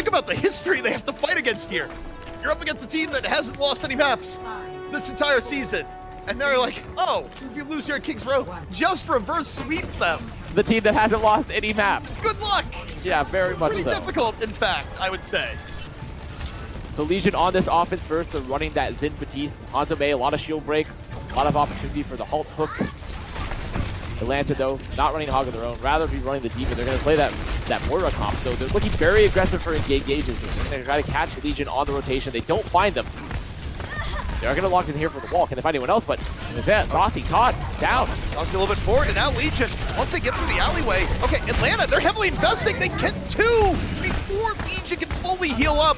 about the history they have to fight against here. You're up against a team that hasn't lost any maps this entire season. And they're like, oh, if you lose here at Kings Row, just reverse sweep them. The team that hasn't lost any maps. Good luck. Yeah, very much Pretty so. difficult, in fact, I would say. So Legion on this offense first, they're running that Zin Batiste onto May, a lot of shield break, a lot of opportunity for the halt hook. Atlanta, though, not running Hog of their own, rather be running the Demon. They're going to play that Moira comp, so they're looking very aggressive for engages. They're going to try to catch Legion on the rotation. They don't find them. They're going to lock in here for the wall. Can they find anyone else? But is that Saucy caught down? Saucy a little bit forward, and now Legion, once they get through the alleyway, okay, Atlanta, they're heavily investing. They get two before Legion can fully heal up.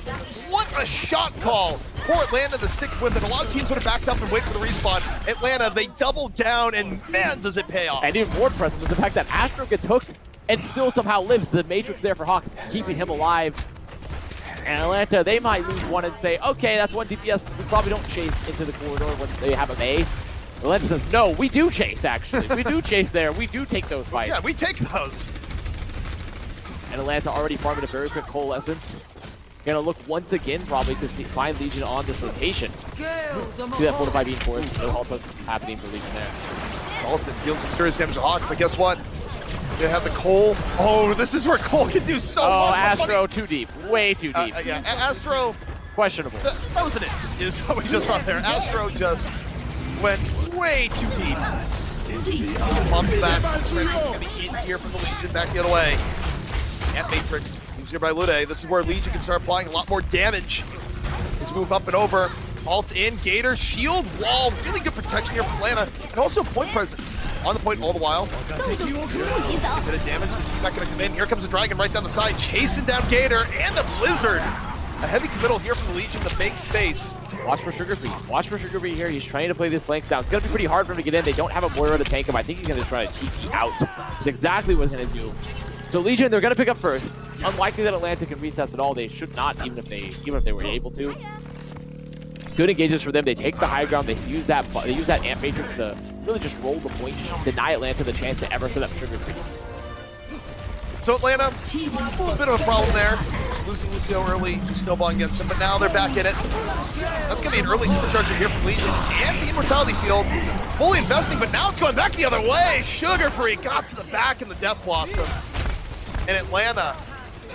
What a shot call for Atlanta to stick with it. A lot of teams would have backed up and wait for the respawn. Atlanta, they double down, and man, does it pay off. And even more impressive was the fact that Astro gets hooked and still somehow lives. The Matrix there for Hawk, keeping him alive. And Atlanta, they might lose one and say, okay, that's one DPS. We probably don't chase into the corridor when they have a May. Atlanta says, no, we do chase, actually. We do chase there. We do take those fights. Yeah, we take those. And Atlanta already farming a very quick coalescence. Gonna look once again probably to find Legion on this rotation. See that 4 to 5 being forced. No halt hook happening for Legion there. Dalton dealing some serious damage to Hawk, but guess what? They have the Cole. Oh, this is where Cole can do so much. Oh, Astro too deep. Way too deep. Yeah, Astro. Questionable. That was an it, is what we just saw there. Astro just went way too deep. Bumps that. He's gonna be in here from the Legion, back the other way. At Matrix. He's here by Lude. This is where Legion can start applying a lot more damage. His move up and over. Alt in, Gator, shield, wall, really good protection here from Atlanta, and also point presence. On the point all the while. Bit of damage, he's not gonna come in. Here comes a Dragon right down the side, chasing down Gator, and a Blizzard. A heavy committal here from the Legion, the fake space. Watch for Sugar Free. Watch for Sugar Free here. He's trying to play this flanks down. It's gonna be pretty hard for him to get in. They don't have a Moira to tank him. I think he's gonna try to TP out. That's exactly what he's gonna do. So Legion, they're gonna pick up first. Unlikely that Atlanta can retest at all. They should not, even if they were able to. Good engages for them. They take the high ground. They use that Amp Matrix to really just roll the point, deny Atlanta the chance to ever set up Sugar Free. So Atlanta, a little bit of a problem there. Losing Lucio early, snowballing against him, but now they're back in it. That's gonna be an early supercharger here from Legion and the Immortality Field. Fully investing, but now it's going back the other way. Sugar Free got to the back in the Death Blossom. And Atlanta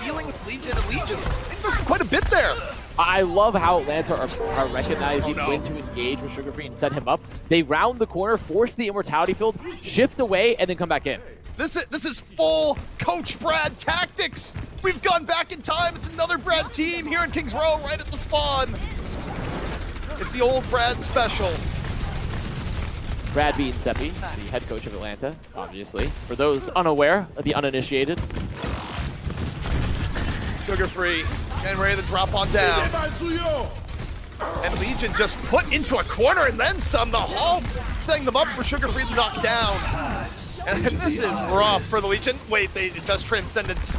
dealing with Legion, and Legion invested quite a bit there. I love how Atlanta are recognizing when to engage with Sugar Free and set him up. They round the corner, force the Immortality Field, shift away, and then come back in. This is full Coach Brad tactics. We've gone back in time. It's another Brad team here in Kings Row, right at the spawn. It's the old Brad special. Brad being Seppi, the head coach of Atlanta, obviously. For those unaware, the uninitiated. Sugar Free, getting ready to drop on down. And Legion just put into a corner and then some. The halt, setting them up for Sugar Free to knock down. And this is rough for the Legion. Wait, they invest Transcendence.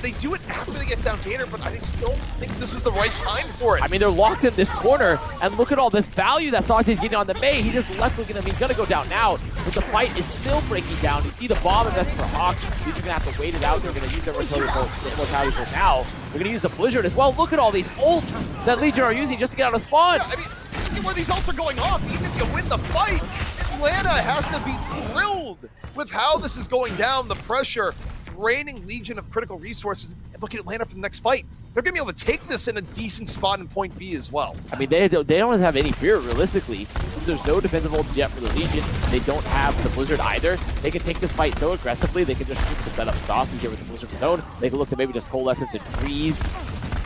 They do it after they get down Gator, but I still think this was the right time for it. I mean, they're locked in this corner, and look at all this value that Saucy's getting on the May. He just left looking at him. He's going to go down now, but the fight is still breaking down. You see the bomb invest for Hawks. They're going to have to wait it out. They're going to use their mortality for now. They're going to use the Blizzard as well. Look at all these ults that Legion are using just to get out of spawn. Yeah, I mean, see where these ults are going off. Even if you win the fight, Atlanta has to be thrilled with how this is going down. The pressure draining Legion of critical resources. And look at Atlanta for the next fight. They're going to be able to take this in a decent spot in point B as well. I mean, they don't have any fear, realistically. There's no defensive ults yet for the Legion. They don't have the Blizzard either. They can take this fight so aggressively. They can just shoot the setup Saucy here with the Blizzard's own. They can look to maybe just Coalescence and freeze.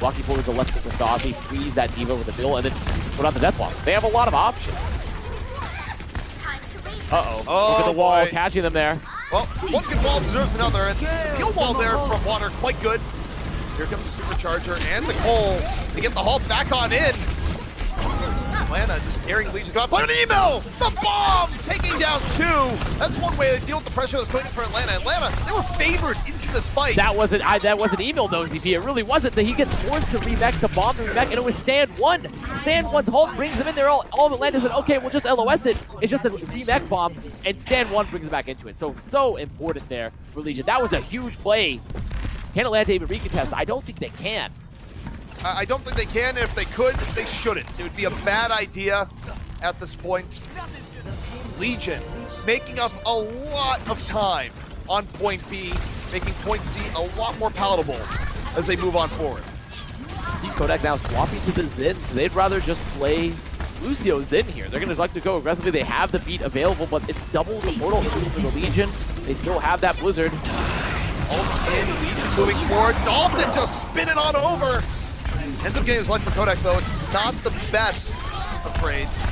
Lucky forward to left with the Saucy, freeze that Diva with the Bill, and then put out the Death Blossom. They have a lot of options. Uh-oh. Oh, look at the wall, boy. catching them there. Well, one good wall deserves another, and heal wall there from Water, quite good. Here comes the Supercharger and the Cole. They get the halt back on in. Atlanta just tearing Legion's gun. Put an email! The bomb! Taking down two. That's one way to deal with the pressure that's coming for Atlanta. Atlanta, they were favored into this fight. That wasn't email though, ZP. It really wasn't. That he gets forced to remech the bomb to remech, and it was Stand 1. Stand 1's halt brings him in there. All of Atlanta said, okay, we'll just LOS it. It's just a remech bomb, and Stand 1 brings it back into it. So important there for Legion. That was a huge play. Can Atlanta even recontest? I don't think they can. I don't think they can. If they could, they shouldn't. It would be a bad idea at this point. Legion making up a lot of time on point B, making point C a lot more palatable as they move on forward. See Kodak now swapping to the Xin, so they'd rather just play Lucio Xin here. They're going to like to go aggressively. They have the beat available, but it's double the portal for the Legion. They still have that Blizzard. Ult in, Legion moving forward. Dalton just spinning on over. Ends up getting his life for Kodak, though. It's not the best of trades.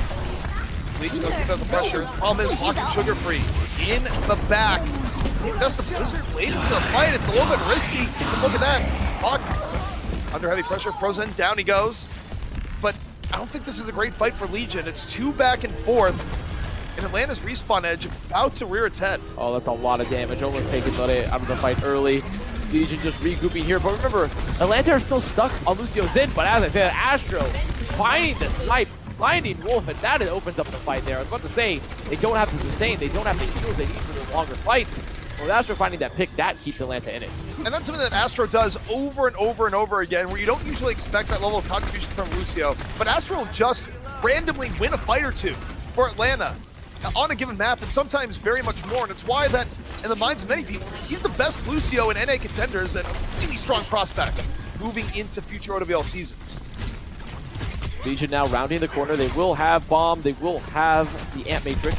Legion will keep up the pressure. The problem is Hawk and Sugar Free in the back. That's the Blizzard late into the fight. It's a little bit risky. But look at that. Hawk under heavy pressure, frozen, down he goes. But I don't think this is a great fight for Legion. It's 2 back and forth. And Atlanta's respawn edge about to rear its head. Oh, that's a lot of damage. Almost taking Lede out of the fight early. Legion just regrouping here. But remember, Atlanta are still stuck on Lucio Xin. But as I said, Astro finding the snipe, finding Wolf, and that opens up the fight there. I was about to say, they don't have the sustain. They don't have the heals they need for their longer fights. Well, Astro finding that pick, that keeps Atlanta in it. And that's something that Astro does over and over and over again, where you don't usually expect that level of contribution from Lucio. But Astro will just randomly win a fight or two for Atlanta on a given map, and sometimes very much more. And it's why that, in the minds of many people, he's the best Lucio in NA Contenders and a really strong prospect moving into future OWL seasons. Legion now rounding the corner. They will have Bomb. They will have the Ant Matrix.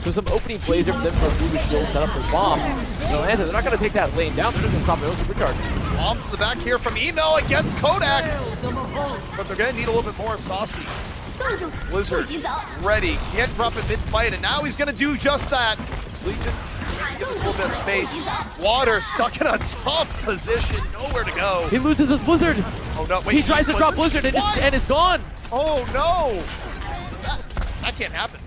So some opening plays here for them for a Ruby Shield set up for Bomb. Atlanta, they're not going to take that lane down. They're just going to stop their own supercharge. Bombs to the back here from Emo against Kodak. But they're going to need a little bit more saucy. Blizzard ready. Can't drop it mid-fight, and now he's going to do just that. Legion gives us a little bit of space. Water stuck in a tough position. Nowhere to go. He loses his Blizzard. Oh, no. Wait, he tries to drop Blizzard, and it's gone. Oh, no. That can't happen.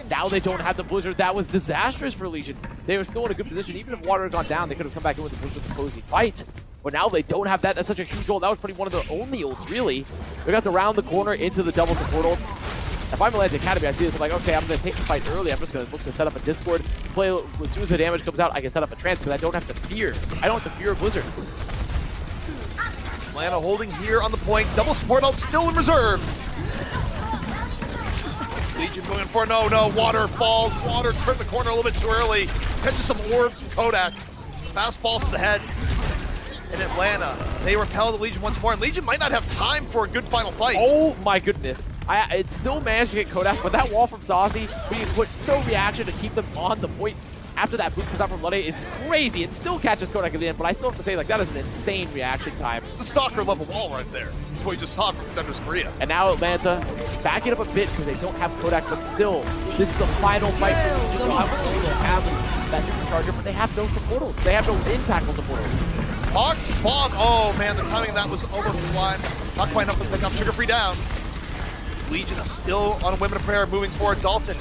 Now they don't have the Blizzard. That was disastrous for Legion. They were still in a good position. Even if Water had gone down, they could have come back in with the Blizzard to cozy fight. But now they don't have that. That's such a huge ult. That was probably one of their only ults, really. They got to round the corner into the double support ult. If I'm Atlantic Academy, I see this. I'm like, okay, I'm going to take the fight early. I'm just going to look to set up a Discord. Play as soon as the damage comes out, I can set up a trance because I don't have to fear. I don't have to fear a Blizzard. Atlanta holding here on the point. Double support ult still in reserve. Legion going for no. Water falls. Water turned the corner a little bit too early. Catches some orbs from Kodak. Fastball to the head. In Atlanta, they repel the Legion once more, and Legion might not have time for a good final fight. Oh my goodness. It still managed to get Kodak, but that wall from Saucy being put so reaction to keep them on the point after that boot comes out from Lede is crazy. It still catches Kodak at the end, but I still have to say, like, that is an insane reaction time. It's a stalker level wall right there. That's what we just saw from Contenders Korea. And now Atlanta backing up a bit because they don't have Kodak, but still, this is the final fight for them. They have that supercharger, but they have no support. They have no impact on the portal. Hawk's bomb. Oh man, the timing of that was overflies. Not quite enough to pick up. Sugar Free down. Legion still on a Women of Prayer, moving forward. Dalton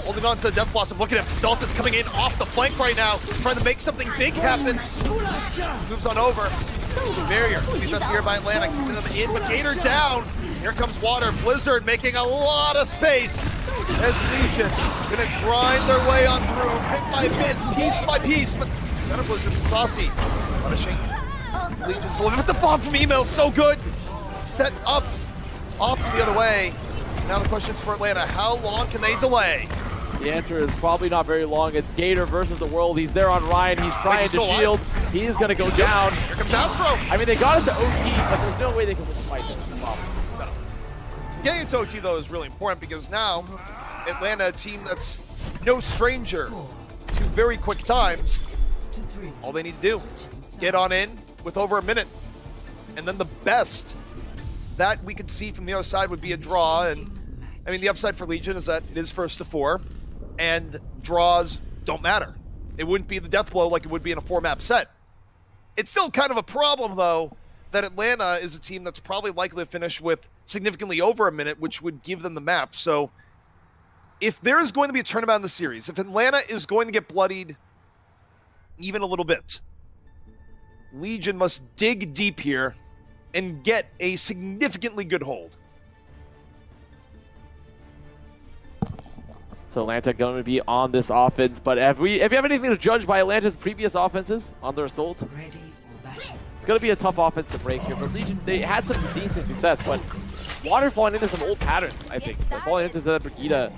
holding on to the Death Blossom. Look at him. Dalton's coming in off the flank right now, trying to make something big happen. Moves on over. Barrier. Defense here by Atlanta. Keeping them in, but Gator down. Here comes Water. Blizzard making a lot of space as Legion gonna grind their way on through, bit by bit, piece by piece. But better Blizzard from Saucy. Punishing Legion's living with the bomb from Email, so good. Set up, off the other way. Now the question is for Atlanta, how long can they delay? The answer is probably not very long. It's Gator versus the world. He's there on Ryan. He's trying to shield. He's going to go down. Here comes Astro. I mean, they got into OT, but there's no way they can win the fight. No. Getting into OT, though, is really important because now Atlanta, a team that's no stranger to very quick times, all they need to do, get on in with over a minute. And then the best that we could see from the other side would be a draw. And I mean, the upside for Legion is that it is first to 4, and draws don't matter. It wouldn't be the death blow like it would be in a 4-map set. It's still kind of a problem, though, that Atlanta is a team that's probably likely to finish with significantly over a minute, which would give them the map. So if there is going to be a turnabout in the series, if Atlanta is going to get bloodied even a little bit, Legion must dig deep here and get a significantly good hold. So Atlanta going to be on this offense, but if you have anything to judge by Atlanta's previous offenses on their assault, It's going to be a tough offense to break here, but Legion, they had some decent success, but Water falling into some old patterns, I think. So falling into the Brigida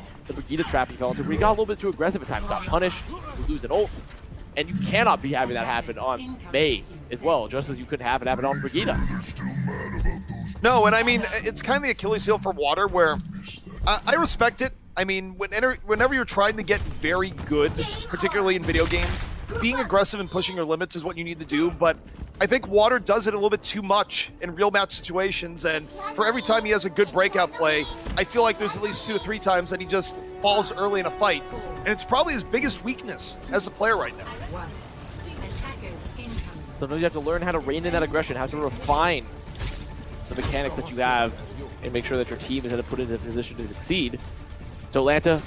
trap he fell into, where he got a little bit too aggressive at times, got punished, would lose an ult, and you cannot be having that happen on Mei as well, just as you couldn't have it happen on Brigida. No, and I mean, it's kind of the Achilles heel for Water, where I respect it. I mean, whenever you're trying to get very good, particularly in video games, being aggressive and pushing your limits is what you need to do, but I think Water does it a little bit too much in real match situations, and for every time he has a good breakout play, I feel like there's at least 2 or 3 times that he just falls early in a fight, and it's probably his biggest weakness as a player right now. Sometimes you have to learn how to rein in that aggression, how to refine the mechanics that you have, and make sure that your team is going to put it in a position to succeed. So Atlanta,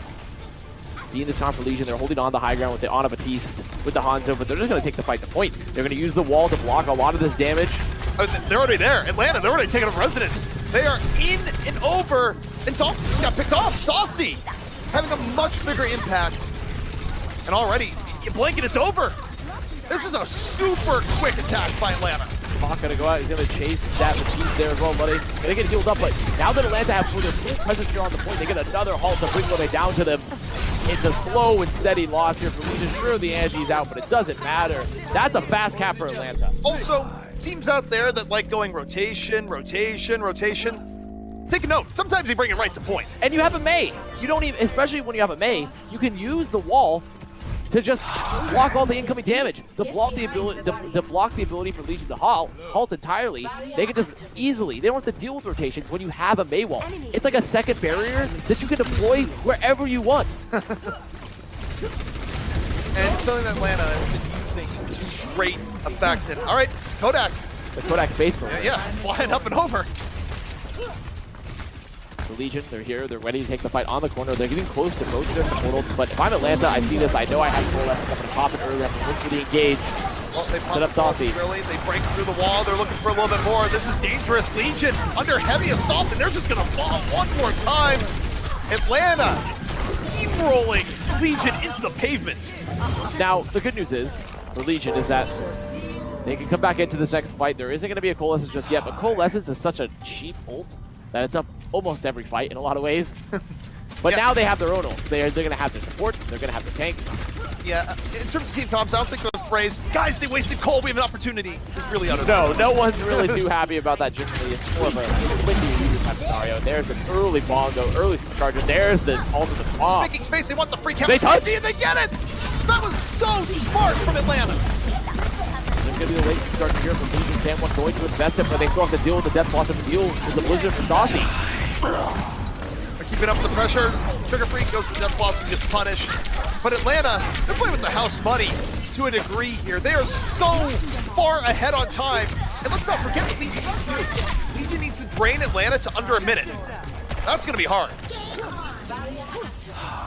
seeing this time for Legion, they're holding on the high ground with the Ana Batiste, with the Hanzo, but they're just going to take the fight to point. They're going to use the wall to block a lot of this damage. Oh, they're already there. Atlanta, they're already taking up residence. They are in and over, and Dolphin just got picked off. Saucy having a much bigger impact. And already, you blink and it's over. This is a super quick attack by Atlanta. Hawk gonna go out, he's gonna chase that Batiste there as well, buddy. Gonna get healed up, but now that Atlanta have their full presence here on the point, they get another halt to bring Lode down to them. It's a slow and steady loss here for Legion. Sure, the Angie's out, but it doesn't matter. That's a fast cap for Atlanta. Also, teams out there that like going rotation, take a note. Sometimes they bring it right to point. And you have a Mei. You don't even, especially when you have a Mei, you can use the wall to just block all the incoming damage, to block the ability for Legion to halt entirely. They can just easily, they don't have to deal with rotations when you have a Mei wall. It's like a second barrier that you can deploy wherever you want. And something that Atlanta has been using to great effect. And all right, Kodak. The Kodak space program. Yeah, flying up and over. The Legion, they're here, they're ready to take the fight on the corner. They're getting close to both of their support ults, but if I'm Atlanta, I see this, I know I have to go left, I'm going to pop it early, I'm going to look for the engage. Well, they set up Saucy. Really, they break through the wall, they're looking for a little bit more. This is dangerous. Legion under heavy assault, and they're just going to fall one more time. Atlanta steamrolling Legion into the pavement. Now, the good news is, for Legion, is that they can come back into this next fight. There isn't going to be a Coalescence just yet, but Coalescence is such a cheap ult that it's up almost every fight in a lot of ways. But now they have their own ults. They're going to have their supports, they're going to have their tanks. Yeah, in terms of team comps, I don't think the phrase, guys, they wasted coal, we have an opportunity, is really uttered. No one's really too happy about that generally. It's more of a windy type of scenario. There's an early bongo, early supercharger. There's the ultimate bomb. Making space, they want the free They touch. and they get it! That was so smart from Atlanta. There's going to be a late supercharger here from Legion. Sam going to invest it, but they still have to deal with the death loss of the deal with the Blizzard for Saucy. They're keeping up the pressure. Sugar Freak goes to death loss and gets punished. But Atlanta, they're playing with the house money to a degree here. They are so far ahead on time. And let's not forget what Legion needs to do. Legion needs to drain Atlanta to under a minute. That's going to be hard.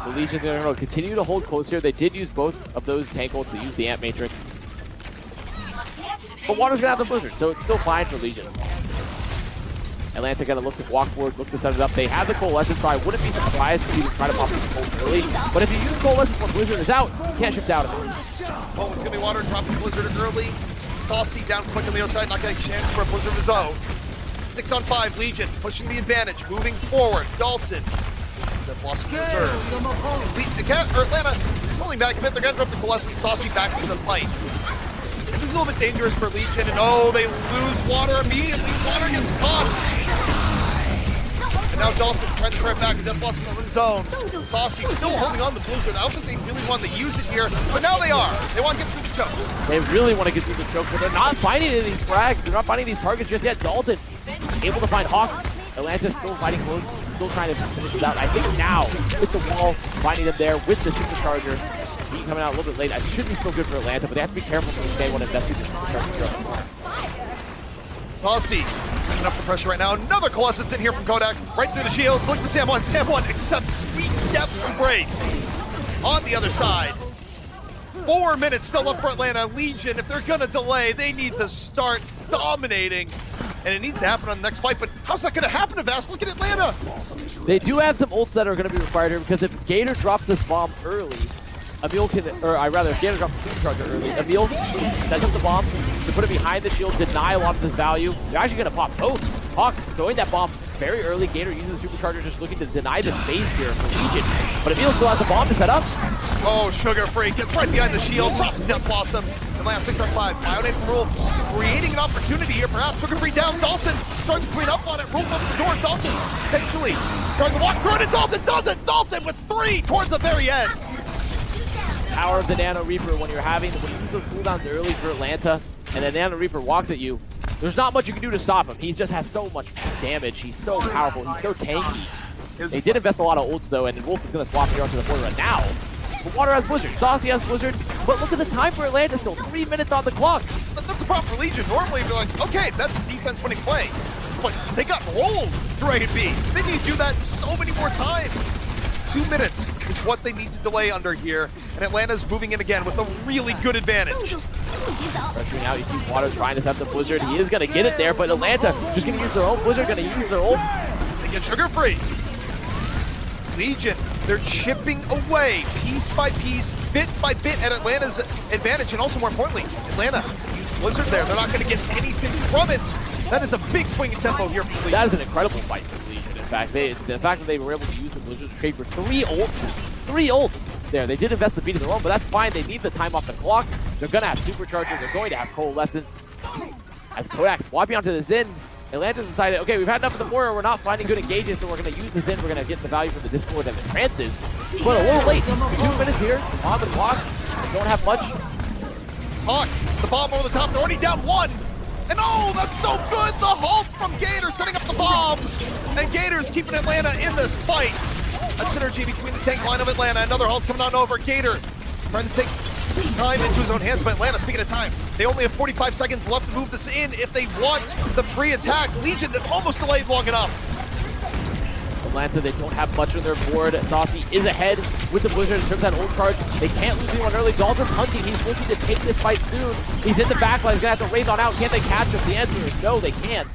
The Legion, they're going to continue to hold close here. They did use both of those tank ults. They used the Ant Matrix. But Water's going to have the Blizzard, so it's still fine for Legion. Atlanta going to look to walk forward, look to set it up. They have the Coalescence, so I wouldn't be surprised to see them try to pop this ult early. But if you use Coalescence when Blizzard is out, you can't shift out of it. Well, it's going to be Water dropping Blizzard early. Saucy down quick on the other side, not getting a chance for a Blizzard of his own. 6 on 5, Legion pushing the advantage, moving forward. Dalton. The loss of reserve. Atlanta is holding back a bit. They're going to drop the Coalescence. Saucy back into the fight. And this is a little bit dangerous for Legion, and oh, they lose Water immediately. Water gets caught. And now Dolphin trying to try back, and then lost him in his own. Saucy still holding on to Blizzard. I don't think they really want to use it here, but now they are. They want to get through the choke. They really want to get through the choke, but they're not finding any of these frags. They're not finding these targets just yet. Dalton able to find Hawk. Atlanta's still fighting close, still trying to finish this out. I think now, with the wall, finding them there with the supercharger. He coming out a little bit late. I should be still good for Atlanta, but they have to be careful because they want to invest in the supercharger. Saucy picking up the pressure right now. Another Coalescence in here from Kodak. Right through the shield. Look for Sam 1. Sam 1 accepts sweet depths embrace. On the other side. 4 minutes still up for Atlanta. Legion, if they're going to delay, they need to start dominating. And it needs to happen on the next fight, but how's that going to happen, Avast? Look at Atlanta. They do have some ults that are going to be required here, because if Gator drops this bomb early, Emil can, or I rather, if Gator drops the supercharger early, Emil sets up the bomb, the put it behind the shield, deny a lot of this value. They're actually going to pop both. Hawk throwing that bomb very early. Gator using the supercharger, just looking to deny the space here for Legion. But Emil still has the bomb to set up. Oh, Sugar Free gets right behind the shield, drops Death Blossom. And last 6 on 5. Bionade from Rule, creating an opportunity here. Perhaps Sugar Free down. Dalton starting to clean up on it. Rule opens the door. Dalton potentially starting to walk through it, and Dalton does it. Dalton with 3 towards the very end. Power of the Nano Reaper when you use those cooldowns early for Atlanta, and the Nano Reaper walks at you. There's not much you can do to stop him. He just has so much damage. He's so powerful. He's so tanky. They did invest a lot of ults though, and Wolf is going to swap here onto the border run now. But Water has Blizzard, Saucy has Blizzard, but look at the time for Atlanta, still 3 minutes on the clock. That's a problem for Legion. Normally they're like, okay, that's a defense winning play. But they got rolled through A and B. They need to do that so many more times. 2 minutes is what they need to delay under here. And Atlanta's moving in again with a really good advantage. Pressuring out, you see Water trying to set the Blizzard. He is going to get it there, but Atlanta just going to use their own Blizzard, going to use their ult. They get Sugar Free. Legion, they're chipping away piece by piece, bit by bit at Atlanta's advantage. And also more importantly, Atlanta used Blizzard there. They're not going to get anything from it. That is a big swing in tempo here for Legion. That is an incredible fight for Legion. In fact, the fact that they were able to use the Blizzard to trade for 3 ults there. They did invest the beat of their own, but that's fine. They need the time off the clock. They're going to have Supercharger. They're going to have Coalescence. As Kodak swapping onto the Zin, Atlanta's decided, okay, we've had enough of the Warrior. We're not finding good engages, so we're going to use the Zin. We're going to get the value from the Discord and the Trances. But a little late. 2 minutes here on the clock. They don't have much. Hawk, the bomb over the top. They're already down 1. And oh, that's so good! The halt from Gator setting up the bomb! And Gator's keeping Atlanta in this fight. A synergy between the tank line of Atlanta. Another halt coming on over. Gator trying to take time into his own hands, but Atlanta, speaking of time, they only have 45 seconds left to move this in if they want the free attack. Legion, they've almost delayed long enough. Atlanta, they don't have much on their board. Saucy is ahead with the Blizzard in terms of that ult charge. They can't lose anyone early. Dalton's hunting. He's looking to take this fight soon. He's in the back line. He's going to have to raise on out. Can they catch him? The answer is no, they can't.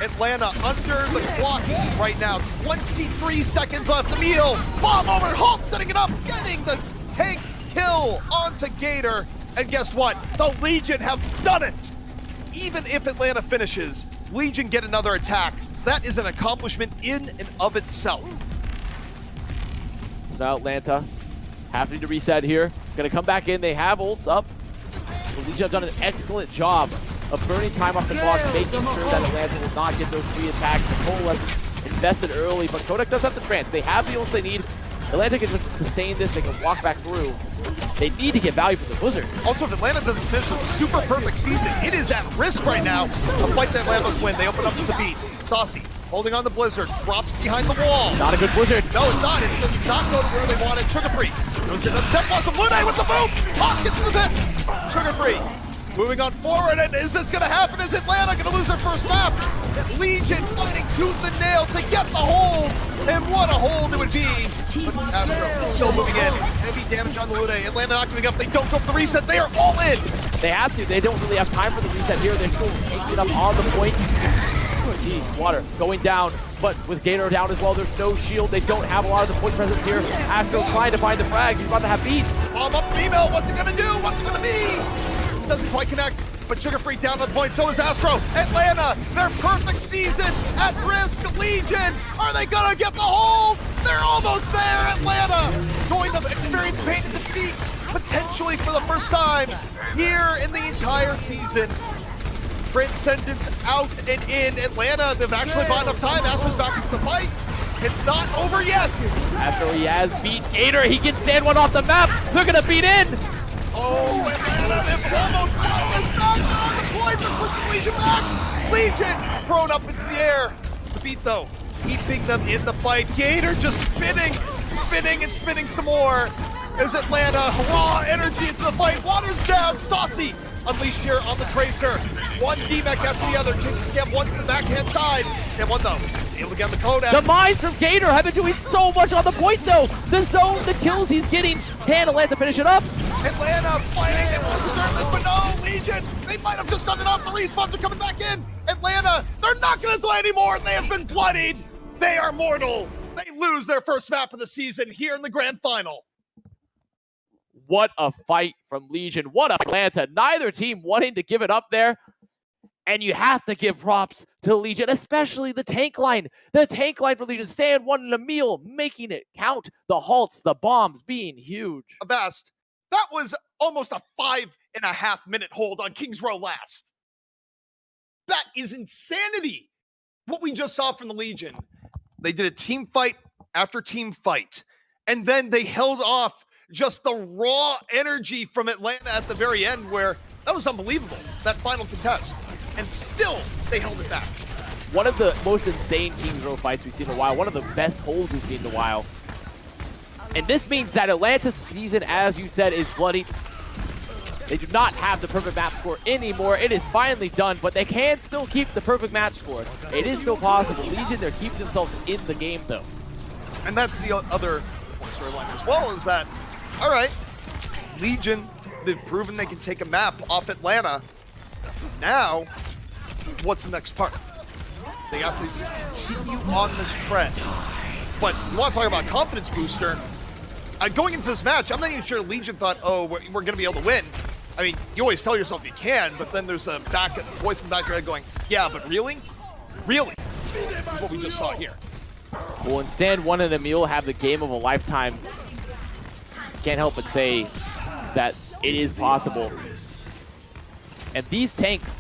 Atlanta under the clock right now. 23 seconds left. Emil, bomb over, halt setting it up, getting the tank kill onto Gator. And guess what? The Legion have done it. Even if Atlanta finishes, Legion get another attack. That is an accomplishment in and of itself. So Atlanta having to reset here. Going to come back in. They have ults up. The Legion have done an excellent job of burning time off the clock, making sure that Atlanta will not get those 3 attacks. The Coalescence invested early, but Kodak does have the trance. They have the ults they need. Atlanta can just sustain this. They can walk back through. They need to get value from the Blizzard. Also, if Atlanta doesn't finish this super perfect season, it is at risk right now. A fight that Atlanta must win. They open up with the beat. Saucy holding on the Blizzard, drops behind the wall. Not a good Blizzard. No, it's not. It does not go to where they want it. Sugar Free goes into the Death Blossom. Lune with the boom. Hawk gets to the pit. Sugar Free moving on forward, and is this going to happen? Is Atlanta going to lose their first map? Legion fighting tooth and nail to get the hold, and what a hold it would be. But Astro still moving in. Heavy damage on the Lune. Atlanta not giving up. They don't go for the reset. They are all in. They have to. They don't really have time for the reset here. They're still taking it up on the point. See, Water going down, but with Gator down as well, there's no shield. They don't have a lot of the point presence here. Astro trying to find the frags. He's about to have beat. Bomb up female. What's it going to do? What's it going to be? Doesn't quite connect, but Sugar Free down on the point. So is Astro. Atlanta, their perfect season at risk. Legion, are they going to get the hold? They're almost there. Atlanta going to experience pain and defeat, potentially for the first time here in the entire season. Transcendence out and in. Atlanta, they've actually bought enough time. Astro's back into the fight. It's not over yet. Astro, he has beat Gator. He can stand one off the map. They're going to beat in. Oh, Atlanta, they've almost got this back on the point. They're pushing Legion back. Legion thrown up into the air. The beat, though, keeping them in the fight. Gator just spinning and spinning some more. As Atlanta, raw energy into the fight. Water's down. Saucy unleashed here on the Tracer. One D-Mech after the other. Chasing Scam one to the backhand side. Scam one, though. Able to get on the Kodak. The mines from Gator have been doing so much on the point, though. The zone, the kills he's getting. Can Atlanta finish it up? Atlanta fighting. They want to deserve this, but no, Legion. They might have just done enough. The respawns are coming back in. Atlanta, they're not going to delay anymore. They have been bloodied. They are mortal. They lose their first map of the season here in the grand final. What a fight from Legion. What a Atlanta. Neither team wanting to give it up there. And you have to give props to Legion, especially the tank line. The tank line for Legion, stand one in a meal, making it count. The halts, the bombs being huge. Avast, that was almost a 5.5 minute hold on King's Row last. That is insanity. What we just saw from the Legion. They did a team fight after team fight. And then they held off just the raw energy from Atlanta at the very end where that was unbelievable, that final contest. And still, they held it back. One of the most insane King's Row fights we've seen in a while. One of the best holds we've seen in a while. And this means that Atlanta's season, as you said, is bloody. They do not have the perfect map score anymore. It is finally done, but they can still keep the perfect match score. It is still possible. Legion, they're keeping themselves in the game, though. And that's the other storyline as well, is that, all right, Legion, they've proven they can take a map off Atlanta. Now, what's the next part? They have to continue on this trend. But you want to talk about confidence booster? Going into this match, I'm not even sure Legion thought, oh, we're going to be able to win. I mean, you always tell yourself you can, but then there's a voice in the back of your head going, yeah, but really? Really? That's what we just saw here. Well, instead, one and Emil have the game of a lifetime. Can't help but say that it is possible. And these tanks,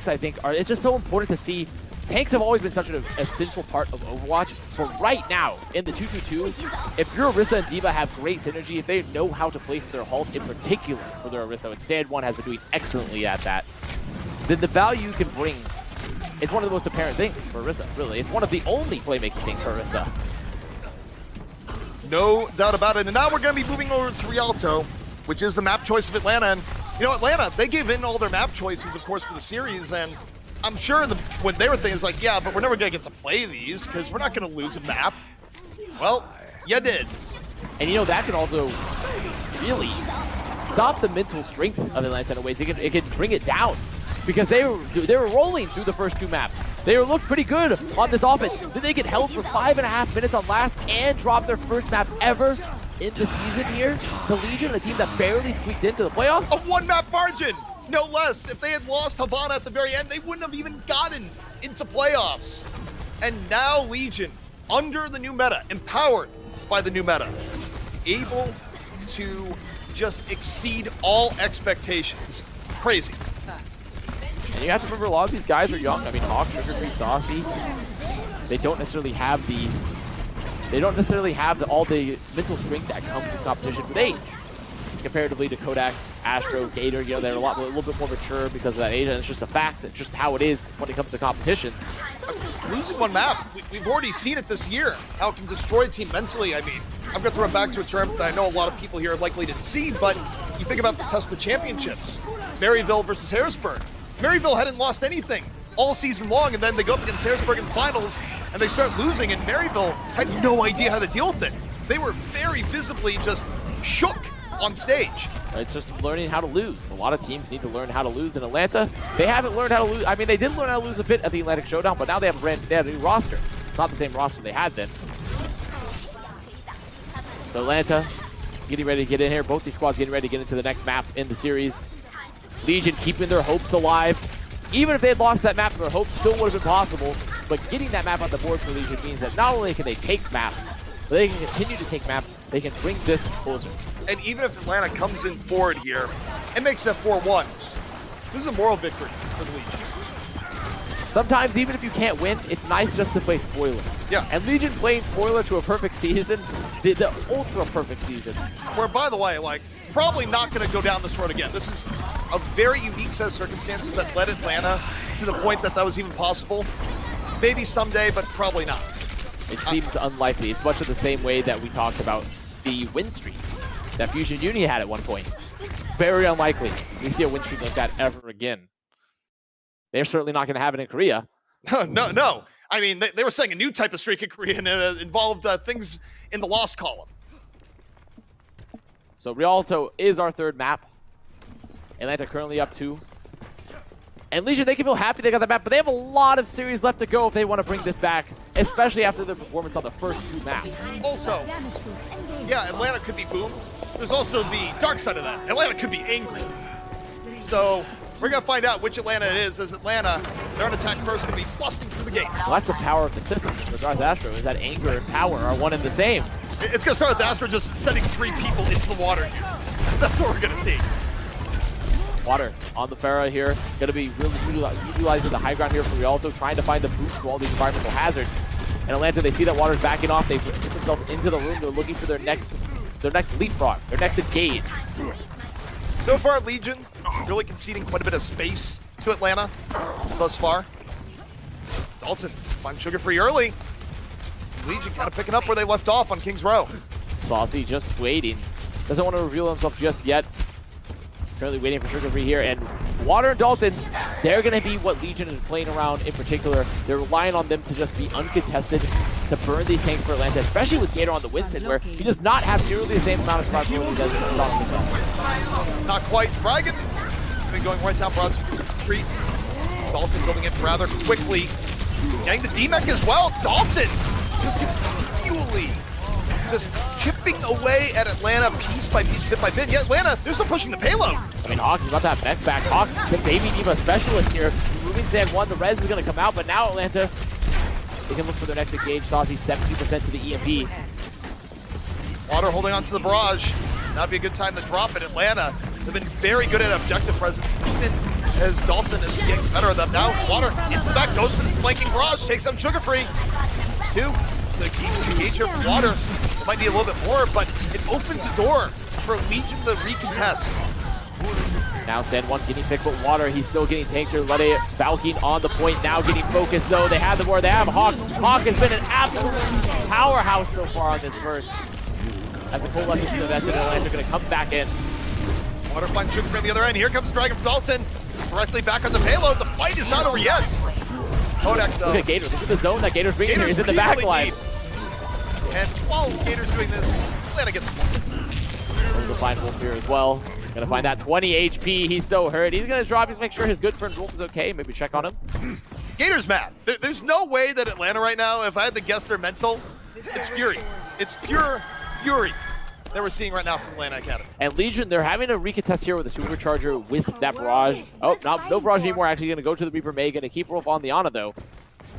I think, it's just so important to see. Tanks have always been such an essential part of Overwatch, but right now, in the 2-2-2, if your Orisa and D.Va have great synergy, if they know how to place their halt, in particular for their Orisa, and Stand 1 has been doing excellently at that, then the value you can bring is one of the most apparent things for Orisa, really. It's one of the only playmaking things for Orisa. No doubt about it. And now we're going to be moving over to Rialto, which is the map choice of Atlanta. And, you know, Atlanta, they gave in all their map choices, of course, for the series, and I'm sure when they were thinking, like, yeah, but we're never going to get to play these because we're not going to lose a map. Well, you did. And, you know, that can also really stop the mental strength of Atlanta in ways. It can bring it down because they were rolling through the first two maps. They looked pretty good on this offense. Then they get held for 5.5 minutes on last and drop their first map ever in the season here to Legion, a team that barely squeaked into the playoffs. A one-map margin! No less. If they had lost Havana at the very end, they wouldn't have even gotten into playoffs. And now Legion, under the new meta, empowered by the new meta, able to just exceed all expectations. Crazy. And you have to remember, a lot of these guys are young. I mean, Hawk, Sugar Free, Saucy, they don't necessarily have all the mental strength that comes with competition with age. Comparatively to Kodak, Astro, Gator, you know, they're a little bit more mature because of that age, and it's just a fact. It's just how it is when it comes to competitions. Losing one map, we've already seen it this year, how it can destroy a team mentally. I mean, I'm going to throw it back to a term that I know a lot of people here likely didn't see, but you think about the TESPA championships, Maryville versus Harrisburg. Maryville hadn't lost anything all season long, and then they go up against Harrisburg in the finals, and they start losing, and Maryville had no idea how to deal with it. They were very visibly just shook on stage. It's just learning how to lose. A lot of teams need to learn how to lose. In Atlanta, they haven't learned how to lose. I mean, they did learn how to lose a bit at the Atlantic Showdown, but now they have a new roster. It's not the same roster they had then. So Atlanta getting ready to get in here. Both these squads getting ready to get into the next map in the series. Legion keeping their hopes alive. Even if they had lost that map, their hopes still would have been possible. But getting that map on the board for Legion means that not only can they take maps, but they can continue to take maps. They can bring this closer. And even if Atlanta comes in forward here and makes that 4-1, this is a moral victory for the Legion. Sometimes, even if you can't win, it's nice just to play spoiler. Yeah. And Legion playing spoiler to a perfect season, the ultra perfect season. Where, by the way, like, probably not going to go down this road again. This is a very unique set of circumstances that led Atlanta to the point that was even possible. Maybe someday, but probably not. It seems unlikely. It's much of the same way that we talked about the win streak that Fusion Uni had at one point. Very unlikely we see a win streak like that ever again. They're certainly not going to have it in Korea. No. I mean, they were saying a new type of streak in Korea, and it involved things in the loss column. So Rialto is our third map. Atlanta currently up 2. And Legion, they can feel happy they got that map, but they have a lot of series left to go if they want to bring this back, especially after their performance on the first 2 maps. Also, yeah, Atlanta could be boom. There's also the dark side of that. Atlanta could be angry. So we're going to find out which Atlanta it is. As Atlanta, they're on attack first, going to be busting through the gates. Well, that's the power of the system for Darth Astro, is that anger and power are one and the same. It's going to start with Astro just sending 3 people into the water here. That's what we're going to see. Water on the Pharah here. Going to be really utilizing the high ground here for Rialto, trying to find the boost for all these environmental hazards. And Atlanta, they see that Water's backing off. They put themselves into the room. They're looking for their next leapfrog, their next engage. So far, Legion really conceding quite a bit of space to Atlanta thus far. Dalton finds Sugar Free early. Legion kind of picking up where they left off on King's Row. Saucy just waiting. Doesn't want to reveal himself just yet. Currently waiting for Sugar Free here. And Water and Dalton, they're going to be what Legion is playing around in particular. They're relying on them to just be uncontested, to burn these tanks for Atlanta, especially with Gator on the Winston, where he does not have nearly the same amount of survivability he does on this side. Not quite. Dragon been going right down Broad Street. Dalton building it rather quickly. Getting the D-Mech as well. Dalton just continually just chipping away at Atlanta piece by piece, bit by bit. Yeah, Atlanta, they're still pushing the payload. I mean, Hawk is about to have mech back. Hawk, the baby diva specialist here. Moving Zan 1, the res is going to come out, but now Atlanta, they can look for their next engage. Saucy 70% to the EMP. Water holding on to the barrage. That'd be a good time to drop it. Atlanta, they've been very good at objective presence, even as Dalton is getting better at them. Now, Water into the back, goes for this flanking barrage, takes out Sugar Free. 2. So he's to engage here from Water. It might need a little bit more, but it opens the door for Legion to recontest. Now Zen 1 getting picked with Water. He's still getting tanked here. Lede Valkyne on the point now, getting focused though. They have the board. They have Hawk. Hawk has been an absolute powerhouse so far on this verse. As the Coalescence is invested in Atlanta, going to come back in. Water finds Sugar Free on the other end. Here comes Dragon from Dalton. Directly back on the payload. The fight is not over yet. Kodak though. Look at Gators. Look at the zone that Gators bringing here. He's in the back line. And while Gators doing this, Atlanta gets the find Wolf here as well. Gonna find that 20 HP. He's so hurt. He's gonna drop. He's make sure his good friend Wolf is okay. Maybe check on him. Gators mad. There's no way that Atlanta right now, if I had to guess their mental, it's fury. It's pure fury that we're seeing right now from Atlanta Academy. And Legion, they're having a recontest here with a supercharger with that barrage. Oh, no barrage anymore. Actually gonna go to the Reaper May. Gonna keep Wolf on the Ana though.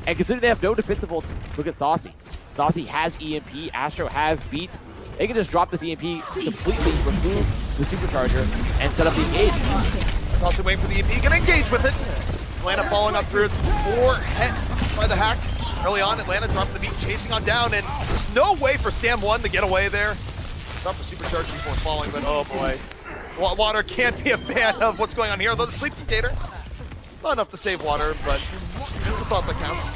And considering they have no defensive ults, look at Saucy. Saucy has EMP. Astro has beat. They can just drop this EMP, completely remove the supercharger, and set up the engage. Saucy waiting for the EMP, gonna engage with it. Atlanta following up through it. 4 hit by the hack. Early on, Atlanta dropped the beat, chasing on down, and there's no way for Sam 1 to get away there. Drop the supercharger before falling, but oh boy. Water can't be a fan of what's going on here, although the sleep Gator, not enough to save Water, but it's the thought that counts.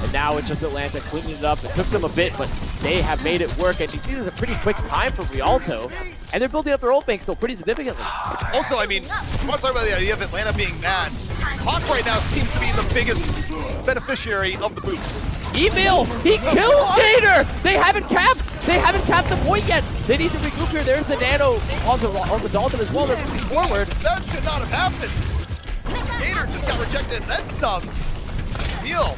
And now it's just Atlanta cleaning it up. It took them a bit, but they have made it work. And you see, there's a pretty quick time for Rialto, and they're building up their ult bank still pretty significantly. Also, I mean, I want to talk about the idea of Atlanta being mad. Hawk right now seems to be the biggest beneficiary of the boost. Evil, he kills Gator. They haven't capped the point yet. They need to recoup here. There's the nano on the Dalton as well. They're moving forward. That should not have happened. Gator just got rejected. That's some deal.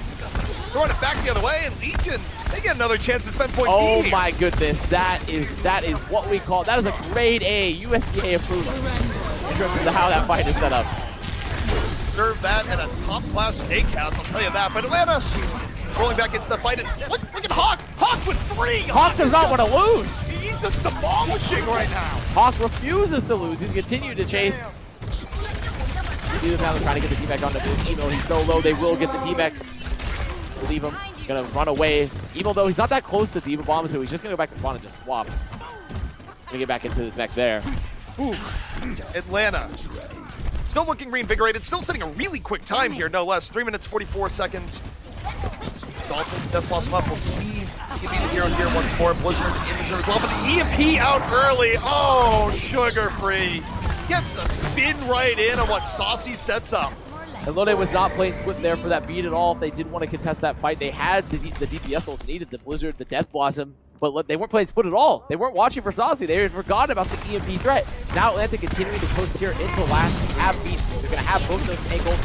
Throwing it back the other way, and Legion, they get another chance to spend point B. Oh my goodness, that is what we call, that is a grade A, USDA approved in terms of how that fight is set up. Serve that at a top-class steakhouse, I'll tell you that. But Atlanta rolling back into the fight, and look at Hawk! Hawk with 3! Hawk does not want to lose! He's just demolishing right now! Hawk refuses to lose, he's continued to chase. Now they're trying to get the D-Mech onto Emo, he's so low, they will get the D-Mech. Leave him. He's gonna run away. Emo though, he's not that close to Diva Bomb, so he's just gonna go back to spawn and just swap. Gonna get back into this mech there. Ooh. Atlanta. Still looking reinvigorated, still setting a really quick time here, no less. 3 minutes, 44 seconds. Dalton, Death Blossom up. We'll see if he can be the hero here once more. Blizzard in as well, but the EMP out early. Oh, Sugar Free. Gets the spin right in on what Saucy sets up. And Lode was not playing split there for that beat at all. If they did want to contest that fight, they had the DPS ults needed, the Blizzard, the Death Blossom, but they weren't playing split at all. They weren't watching for Saucy. They had forgotten about the EMP threat. Now Atlanta continuing to post here into last. They have beat. They're going to have both those angles.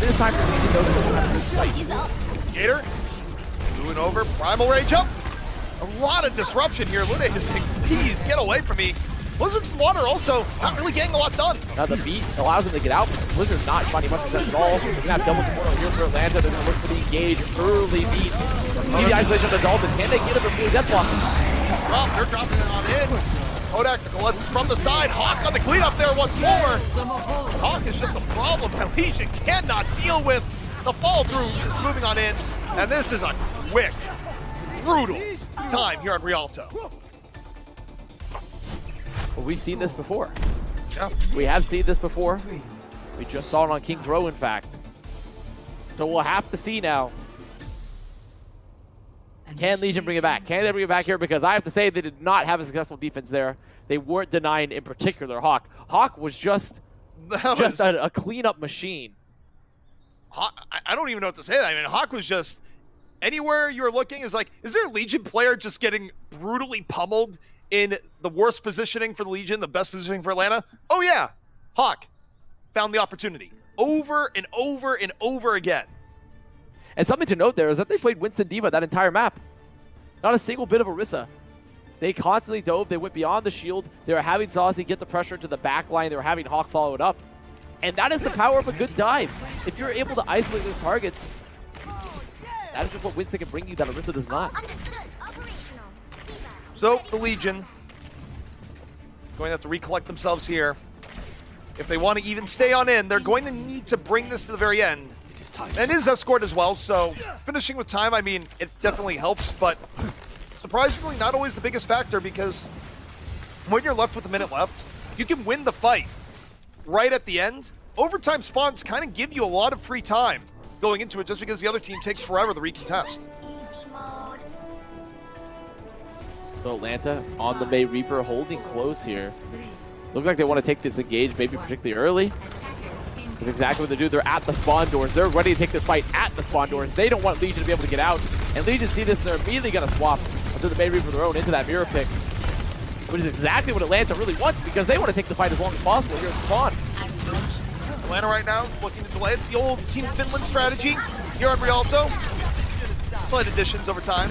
This time for Legion, though, to fight. Gator, moving over, Primal Rage up. A lot of disruption here. Lune just saying, please get away from me. Blizzard's water also not really getting a lot done. Now the beat allows them to get out, but Blizzard's not finding much success at all. They're gonna have double support here for Atlanta. They're gonna look for the engage. Early beat. See the isolation of the Dalton. Can they get it before Death Blossom? They're dropping it on in. Kodak Lessard from the side. Hawk on the cleanup there once more. Hawk is just a problem that Legion cannot deal with. The fall through is moving on in, and this is a quick, brutal time here on Rialto. Well, we've seen this before. Yeah. We have seen this before. We just saw it on King's Row, in fact. So we'll have to see now. Can Legion bring it back? Can they bring it back here? Because I have to say they did not have a successful defense there. They weren't denying, in particular, Hawk. Hawk was just a cleanup machine. I don't even know what to say. I mean, Hawk was just anywhere you were looking is like, is there a Legion player just getting brutally pummeled in the worst positioning for the Legion, the best positioning for Atlanta? Oh yeah, Hawk found the opportunity over and over and over again. And something to note there is that they played Winston D.Va that entire map. Not a single bit of Orisa. They constantly dove, they went beyond the shield, they were having Saucy get the pressure to the back line, they were having Hawk follow it up. And that is the power of a good dive. If you're able to isolate those targets, that is just what Winston can bring you that Orisa does not. So the Legion going to have to recollect themselves here. If they want to even stay on in, they're going to need to bring this to the very end. And it is escort as well, so finishing with time, I mean, it definitely helps, but surprisingly not always the biggest factor, because when you're left with a minute left, you can win the fight right at the end. Overtime spawns kind of give you a lot of free time going into it, just because the other team takes forever to recontest. So Atlanta on the May Reaper, holding close here. Look like they want to take this engage, maybe particularly early. That's exactly what they do. They're at the spawn doors. They're ready to take this fight at the spawn doors. They don't want Legion to be able to get out. And Legion see this, and they're immediately going to swap onto the May Reaper of their own into that mirror pick, which is exactly what Atlanta really wants, because they want to take the fight as long as possible here at spawn. Atlanta right now looking to delay. It's the old Team Finland strategy here on Rialto. Slight additions over time.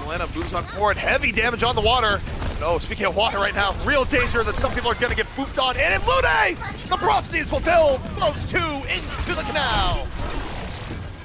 Atlanta moves on forward. Heavy damage on the water. No, speaking of water right now, real danger that some people are going to get booped on. And in Lune, the prophecy is fulfilled. Throws two into the canal.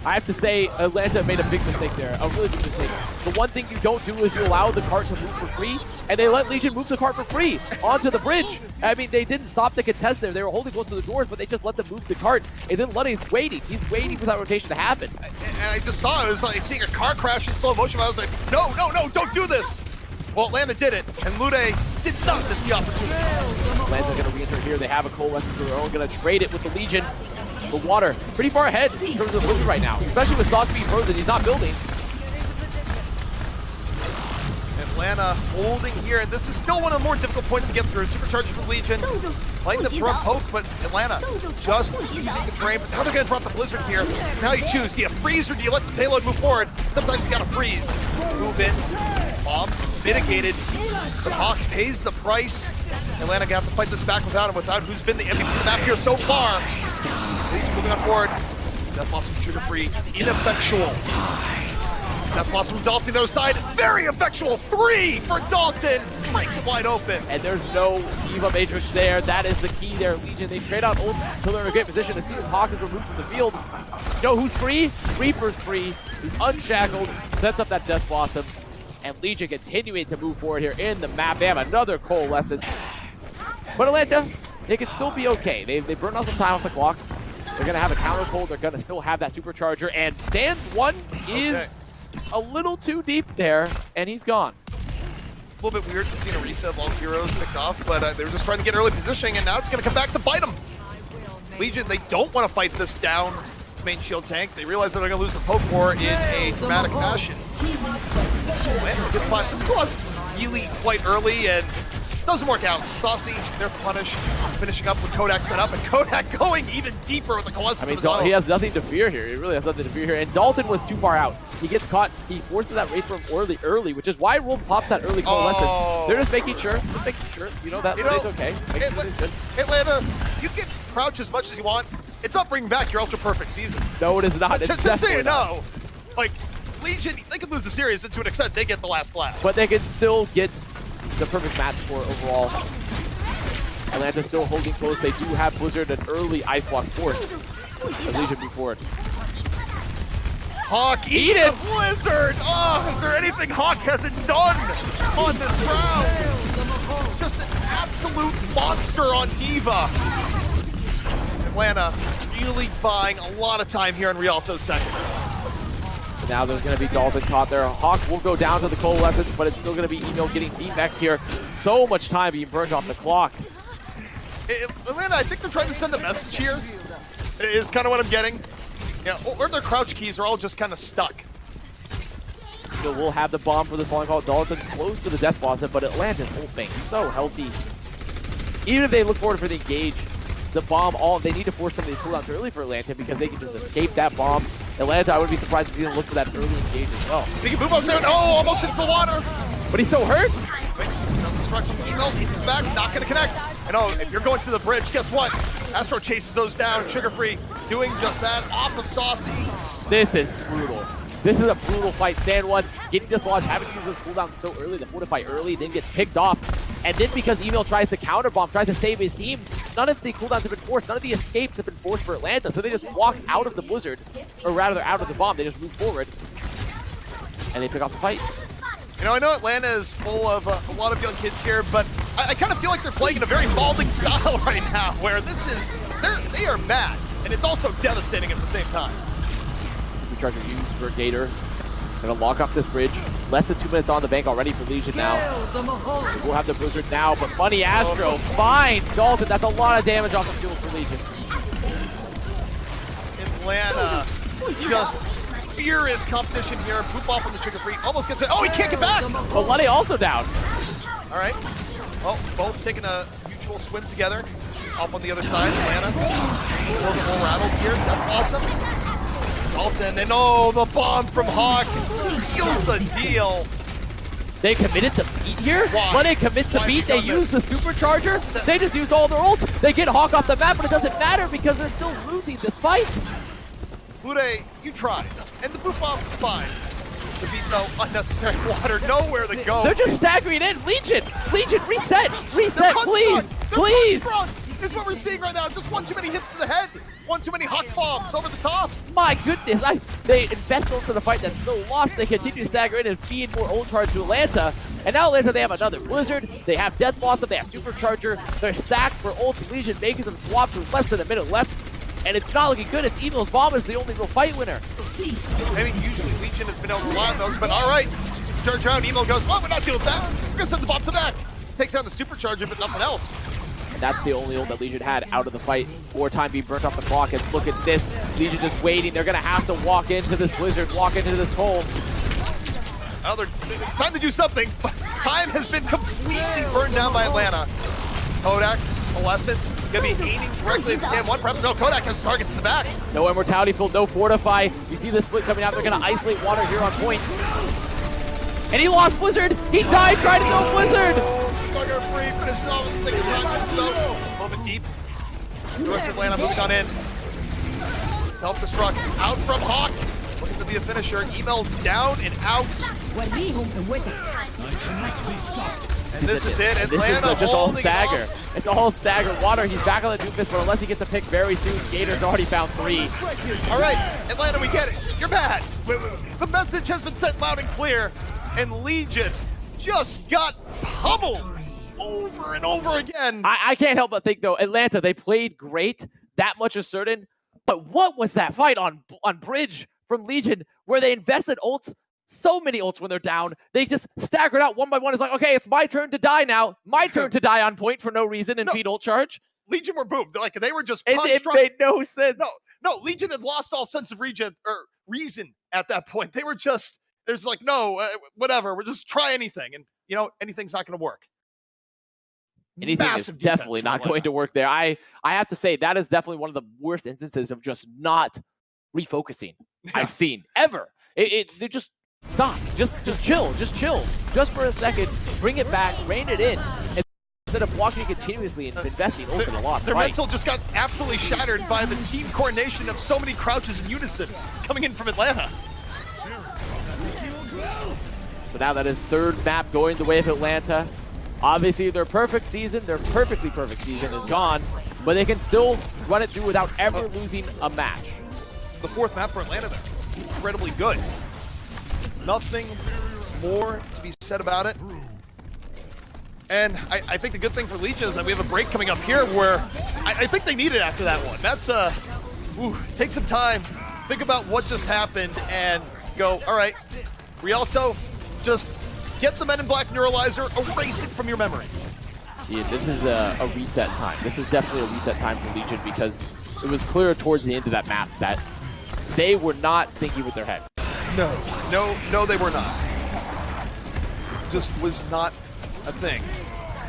I have to say, Atlanta made a big mistake there, a really big mistake. The one thing you don't do is you allow the cart to move for free, and they let Legion move the cart for free onto the bridge. I mean, they didn't stop the contest there. They were holding close to the doors, but they just let them move the cart. And then Lunny's waiting. He's waiting for that rotation to happen. And I just saw, it was like seeing a car crash in slow motion. I was like, no, no, no, don't do this. Well, Atlanta did it, and Lune did not miss the opportunity. Atlanta's going to re-enter here. They have a coalescence of their own. Going to trade it with the Legion. The water pretty far ahead in terms of Blizzard right now, especially with Sauce being frozen. He's not building. Atlanta holding here, and this is still one of the more difficult points to get through. Superchargers from Legion, playing the front poke, but Atlanta just using the frame. Now they're going to drop the Blizzard here. Now you choose, do you freeze or do you let the payload move forward? Sometimes you got to freeze. Move in. Bomb mitigated. The Hawk pays the price. Atlanta gonna have to fight this back without him, without who's been the MVP of the map here so far. Legion moving on forward. Death Blossom shooter free. Ineffectual. Death Blossom from Dalton on the other side. Very effectual. 3 for Dalton. Breaks it wide open. And there's no Eva Matrix there. That is the key there. Legion, they trade out ults until they're in a great position. As soon as Hawk is removed from the field, you know who's free? Reaper's free. He's unshackled. Sets up that Death Blossom. And Legion continuing to move forward here in the map. They have another coalescence. But Atlanta, they can still be okay. They burned off some time off the clock. They're going to have a counter pull. They're going to still have that supercharger. And stand one is a little too deep there, and he's gone. A little bit weird to see a reset of all heroes picked off, but they were just trying to get early positioning, and now it's going to come back to bite them. Legion, they don't want to fight this down main shield tank. They realize that they're going to lose the poke war in a dramatic fashion. Good fight. This cost is really quite early, and doesn't work out. Saucy, they're punished, finishing up with Kodak set up, and Kodak going even deeper with the coalescence. I mean, he has nothing to fear here. He really has nothing to fear here. And Dalton was too far out. He gets caught. He forces that Wraith from early, which is why Wolf pops that early coalescence. Oh. They're just making sure. You know, that is okay. Atlanta, you can crouch as much as you want. It's not bringing back your ultra perfect season. No, it is not. It's just so you know. Like, Legion, they could lose the series, and to an extent, they get the last flash. But they can still get the perfect match score overall. Atlanta's still holding close. They do have Blizzard an early ice block force as Legion move forward. Hawk eats the Blizzard! Oh, is there anything Hawk hasn't done on this round? Just an absolute monster on Diva. Atlanta really buying a lot of time here in Rialto's second. Now there's going to be Dalton caught there. Hawk will go down to the Coalescence, but it's still going to be Emo getting defect here. So much time being burned off the clock. Atlanta, I think they're trying to send a message here, is kind of what I'm getting. Yeah, or their crouch keys are all just kind of stuck. So we'll have the bomb for this falling call. Dalton close to the death boss, but Atlanta's whole thing so healthy. Even if they look forward for the engage, the bomb, they need to force some of these cooldowns early for Atlanta because they can just escape that bomb. Atlanta, I would be surprised to see them look for that early engage as well. Big Boopasaurus, oh, almost into the water. But he's so hurt. Wait, he's back, not gonna connect. And oh, if you're going to the bridge, guess what? Astro chases those down, Sugar Free doing just that off of Saucy. This is brutal. This is a brutal fight. Stand one, getting dislodged, having to use those cooldowns so early, the fortify early, then gets picked off. And then because Email tries to counter bomb, tries to save his team, none of the cooldowns have been forced, none of the escapes have been forced for Atlanta, so they just walk out of the Blizzard, or rather they're out of the bomb, they just move forward, and they pick off the fight. You know, I know Atlanta is full of a lot of young kids here, but I kind of feel like they're playing in a very balding style right now, where they are bad, and it's also devastating at the same time. Supercharger used for Gator. Gonna lock up this bridge. Less than 2 minutes on the bank already for Legion now. We'll have the Blizzard now, but Funny Astro finds Dalton. That's a lot of damage off the field for Legion. Atlanta just furious competition here. Poop off on the Sugar Free. Almost gets it. Oh, he can't get back! But Lunny also down. All right. Well, both taking a mutual swim together. Off on the other side. Atlanta a little bit more rattled here. That's awesome. Dalton, and oh, the bomb from Hawk seals the deal. They committed to beat here? Why? When they commit to beat, they use the supercharger. They just used all their ults. They get Hawk off the map, but it doesn't matter because they're still losing this fight. Bude, you tried, and the boop off is fine. To beat no unnecessary water, nowhere to go. They're just staggering in. Legion, reset, please, please. Is what we're seeing right now. Just one too many hits to the head. One too many Hawk bombs over the top. My goodness, they invest into the fight that's so lost. They continue to stagger in and feed more ult charge to Atlanta. And now Atlanta, they have another Blizzard. They have Death Blossom. They have Supercharger. They're stacked for ults. Legion making some swaps with less than a minute left. And it's not looking good. It's Evil's bomb is the only real fight winner. I mean, usually Legion has been able to rely on those, but all right. Charge out. Evil goes, well, we're not dealing with that. We're going to send the bomb to back. Takes down the Supercharger, but nothing else. That's the only ult that Legion had out of the fight. More time being burnt off the clock. And look at this. Legion just waiting. They're going to have to walk into this Blizzard, walk into this hole. Oh, it's time to do something. Time has been completely burned down by Atlanta. Kodak, Coalescence, going to be aiming directly at Stand 1. Perhaps no, Kodak has targets in the back. No Immortality Field, no Fortify. You see the split coming out. They're going to isolate water here on point. And he lost Blizzard. He died trying to go Blizzard. Sugar Free finishes off with the second time. So, a little bit deep. The rest of Atlanta moving on in. Self-destruct out from Hawk. Looking to be a finisher. Email down and out. And this is it. Atlanta this is just all holding stagger. off. It's all stagger. Water, he's back on the Doomfist, but unless he gets a pick very soon, Gator's already found 3. All right, Atlanta, we get it. You're bad. The message has been sent loud and clear. And Legion just got pummeled over and over again. I can't help but think, though, Atlanta, they played great. That much is certain. But what was that fight on Bridge from Legion where they invested ults? So many ults when they're down. They just staggered out one by one. It's like, okay, it's my turn to die now. My turn to die on point for no reason and feed ult charge. Legion were boomed. Like, they were just punched. It made no sense. No, Legion had lost all sense of reason at that point. They were just, there's like, no, whatever. We'll just try anything. And, you know, anything's not going to work. Anything is definitely not going to work there. I have to say, that is definitely one of the worst instances of just not refocusing I've seen ever. They're just stop. Just chill. Just for a second. Bring it back. Rein it in. Instead of blocking continuously and investing ults in a loss. Their mental just got absolutely shattered by the team coordination of so many crouches in unison coming in from Atlanta. So now that is third map going the way of Atlanta. Obviously, their perfect season, their perfectly perfect season is gone, but they can still run it through without ever losing a match. The fourth map for Atlanta there, incredibly good. Nothing more to be said about it. And I think the good thing for Legion is that we have a break coming up here where I think they need it after that one. That's take some time, think about what just happened, and go, all right, Rialto, just get the Men in Black Neuralizer, erase it from your memory. Yeah, this is a reset time. This is definitely a reset time for Legion because it was clear towards the end of that map that they were not thinking with their head. No, they were not. Just was not a thing.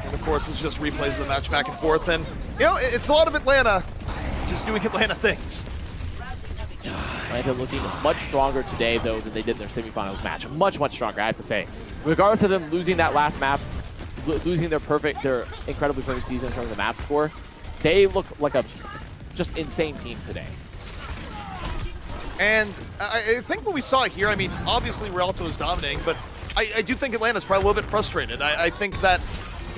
And of course, it's just replays of the match back and forth. And, you know, it's a lot of Atlanta just doing Atlanta things. Atlanta looking much stronger today, though, than they did in their semifinals match. Much, much stronger, I have to say. Regardless of them losing that last map, losing their incredibly perfect season in terms of the map score, they look like a just insane team today. And I think what we saw here, I mean, obviously Rialto is dominating, but I do think Atlanta's probably a little bit frustrated. I think that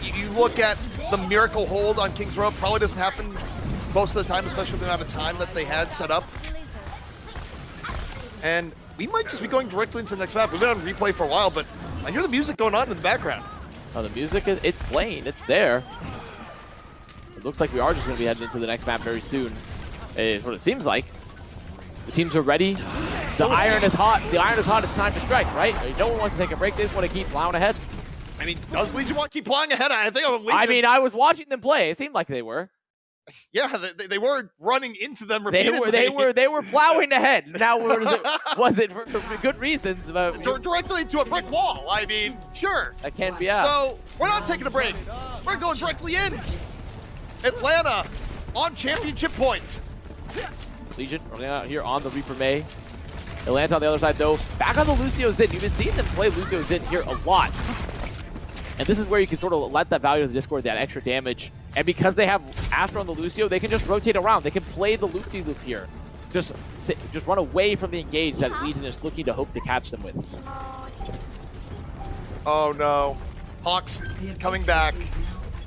you look at the miracle hold on Kings Row, probably doesn't happen most of the time, especially with the amount of time that they had set up. And we might just be going directly into the next map. We've been on replay for a while, but I hear the music going on in the background. Oh, the music, it's playing. It's there. It looks like we are just going to be heading into the next map very soon. It's what it seems like. The teams are ready. The iron is hot. The iron is hot. It's time to strike, right? No one wants to take a break. They just want to keep plowing ahead. I mean, does Legion want to keep plowing ahead? I think Legion. I mean, I was watching them play. It seemed like they were. Yeah, they were running into them repeatedly. They were plowing ahead. Now, was it for good reasons? But directly into a brick wall. I mean, sure. That can be us. So we're not taking a break. We're going directly in. Atlanta on championship point. Legion running out here on the Reaper May. Atlanta on the other side, though. Back on the Lucio Zin. You've been seeing them play Lucio Zin here a lot. And this is where you can sort of let that value of the Discord, that extra damage. And because they have Astra on the Lucio, they can just rotate around. They can play the loop-de-loop here. Just run away from the engage that Legion is looking to hope to catch them with. Oh no. Hawks coming back.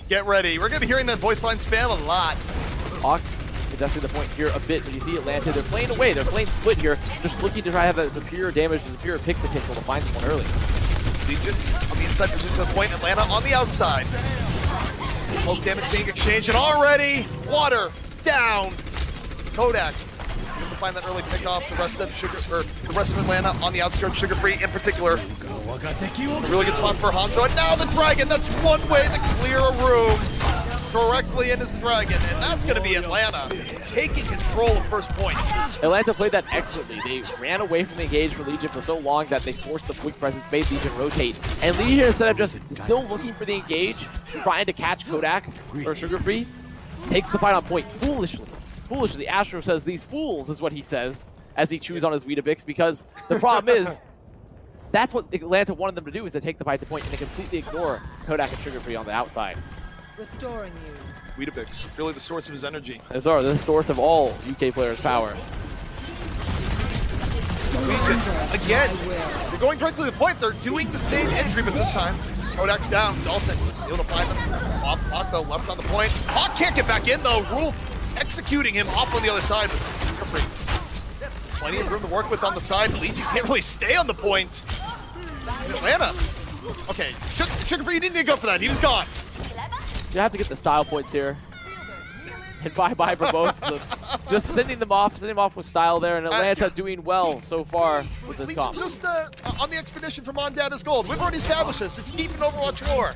Get ready. We're going to be hearing that voice line spam a lot. Hawks contesting the point here a bit, but you see Atlanta, they're playing away. They're playing split here, just looking to try to have that superior damage and superior pick potential to find someone early. Legion on the inside position to the point, Atlanta on the outside. Smoke damage being exchanged, and already water down. Kodak able to find that early pick off. The rest of Atlanta on the outskirts, Sugar Free in particular. A really good spot for Hanzo, and now the Dragon. That's one way to clear a room. Directly into the Dragon, and that's going to be Atlanta taking control of first point. Atlanta played that expertly. They ran away from the engage for Legion for so long that they forced the quick presence, made Legion rotate. And Legion, instead of just still looking for the engage, trying to catch Kodak or Sugar Free, takes the fight on point foolishly. Foolishly, Astro says, "These fools," is what he says as he chews on his Weetabix, because the problem is, that's what Atlanta wanted them to do, is to take the fight to point and to completely ignore Kodak and Sugar Free on the outside. Restoring you. Weetabix, really the source of his energy. Those are the source of all UK players' power. Again, they're going directly to the point. They're doing the same entry, but this time, Kodak's down. Dalton able to find them. Hawk, though, left on the point. Hawk can't get back in, though. Rule executing him off on the other side. Plenty of room to work with on the side. Legion can't really stay on the point. Atlanta. Okay, Sugar Free, you didn't need to go for that. He was gone. You have to get the style points here. And bye-bye for both of them. Just sending them off with style there, and Atlanta doing well so far with this comp. Just on the expedition from On Data's Gold. We've already established this. It's deep in Overwatch lore.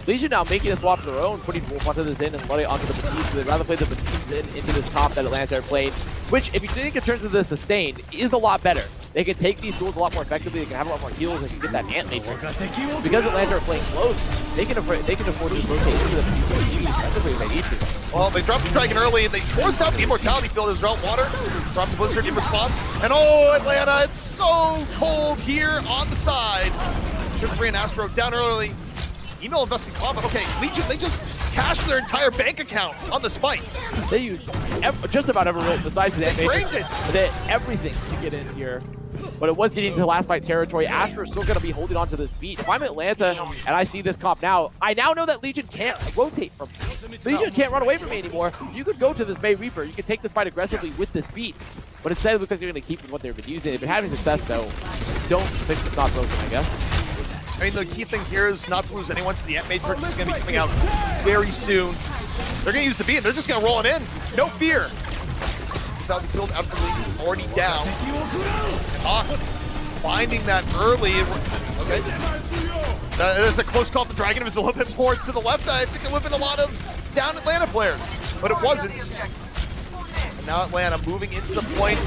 Legion now making a swap of their own, putting Wolf onto the Zen and letting it onto the Batiste. They'd rather play the Batiste Zen into this comp that Atlanta are playing, which, if you think in terms of the sustain, is a lot better. They can take these duels a lot more effectively, they can have a lot more heals, they can get that Ant Matrix. Because Atlanta are playing close, they can afford to rotate into this aggressively if they need to. Well, they dropped the Dragon early, they force out the Immortality field as Drought Water, drop the Blizzard in response, and oh, Atlanta, it's so cold here on the side. Sugar Free and Astro down early. Email investing combat. Okay, Legion, they just cashed their entire bank account on the spite. They used just about every role besides that. They drained it. They did everything to get in here. but it was getting into last fight territory. Astro is still going to be holding on to this beat. If I'm Atlanta and I see this comp now, I now know that Legion can't rotate from me. Legion can't run away from me anymore. You could go to this Bay Reaper. You could take this fight aggressively with this beat, but instead it looks like they're going to keep with what they've been using. They've been having success, so don't fix it's not broken, I guess. I mean, the key thing here is not to lose anyone, so the Matrix is going to be coming out very soon. They're going to use the beat, they're just going to roll it in. No fear. Without the field out for Legion, already down. Finding that early. Okay. That is a close call. The Dragon was a little bit more to the left. I think it would have been a lot of down Atlanta players, but it wasn't. And now Atlanta moving into the point.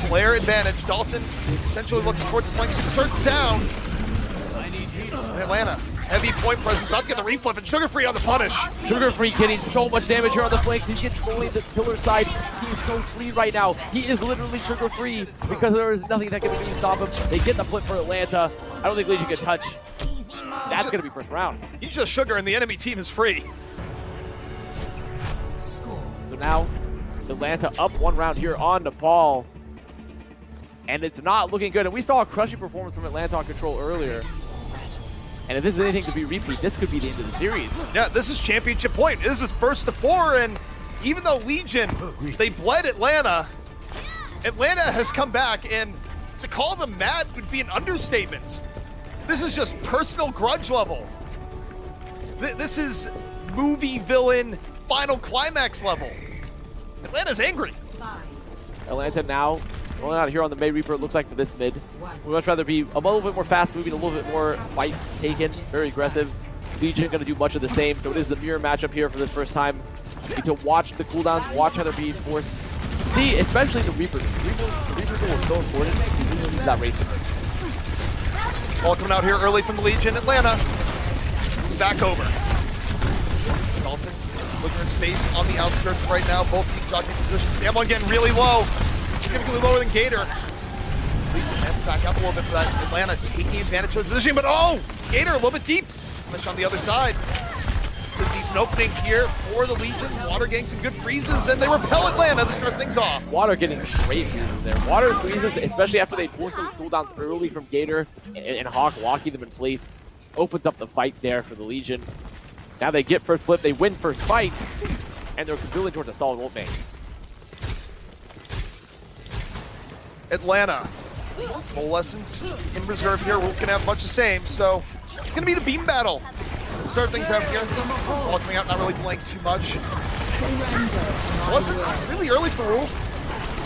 Player advantage. Dalton essentially looking towards the flank. Turns down. And Atlanta. Heavy point presence, about to get the reflip, and Sugar Free on the punish. Sugar Free getting so much damage here on the flanks. He's controlling the pillar side. He's so free right now. He is literally Sugar Free because there is nothing that can really stop him. They get the flip for Atlanta. I don't think Legion can touch. That's going to be first round. He's just Sugar, and the enemy team is free. So now, Atlanta up one round here on Nepal. And it's not looking good. And we saw a crushing performance from Atlanta on control earlier. And if this is anything to be repeat, this could be the end of the series. Yeah, this is championship point. This is first to 4, and even though Legion, they bled Atlanta, Atlanta has come back, and to call them mad would be an understatement. This is just personal grudge level. This is movie villain final climax level. Atlanta's angry. Atlanta now rolling out here on the May Reaper, it looks like, for this mid. We'd much rather be a little bit more fast moving, a little bit more fights taken, very aggressive. Legion going to do much of the same, so it is the mirror matchup here for the first time. Need to watch the cooldowns, watch how they're being forced. See, especially the Reaper. The Reaper is so important. See, Legion use that rage first. Ball coming out here early from the Legion. Atlanta back over. Dalton looking at space on the outskirts right now. Both teams jockeying positions. M1 getting really low. Significantly lower than Gator. And back up a little bit for that. Atlanta taking advantage of the position, but oh! Gator a little bit deep. Much on the other side. It's a decent opening here for the Legion. Water getting some good freezes, and they repel Atlanta to start things off. Water getting great freezes there. Water freezes, especially after they force those cooldowns early from Gator and Hawk locking them in place, opens up the fight there for the Legion. Now they get first flip, they win first fight, and they're building towards a solid ult bank. Atlanta, Molescence in reserve here. We're gonna have much the same, so it's gonna be the beam battle. We'll start things out here. Ball coming out, not really delaying too much. Molescence really early for Rule.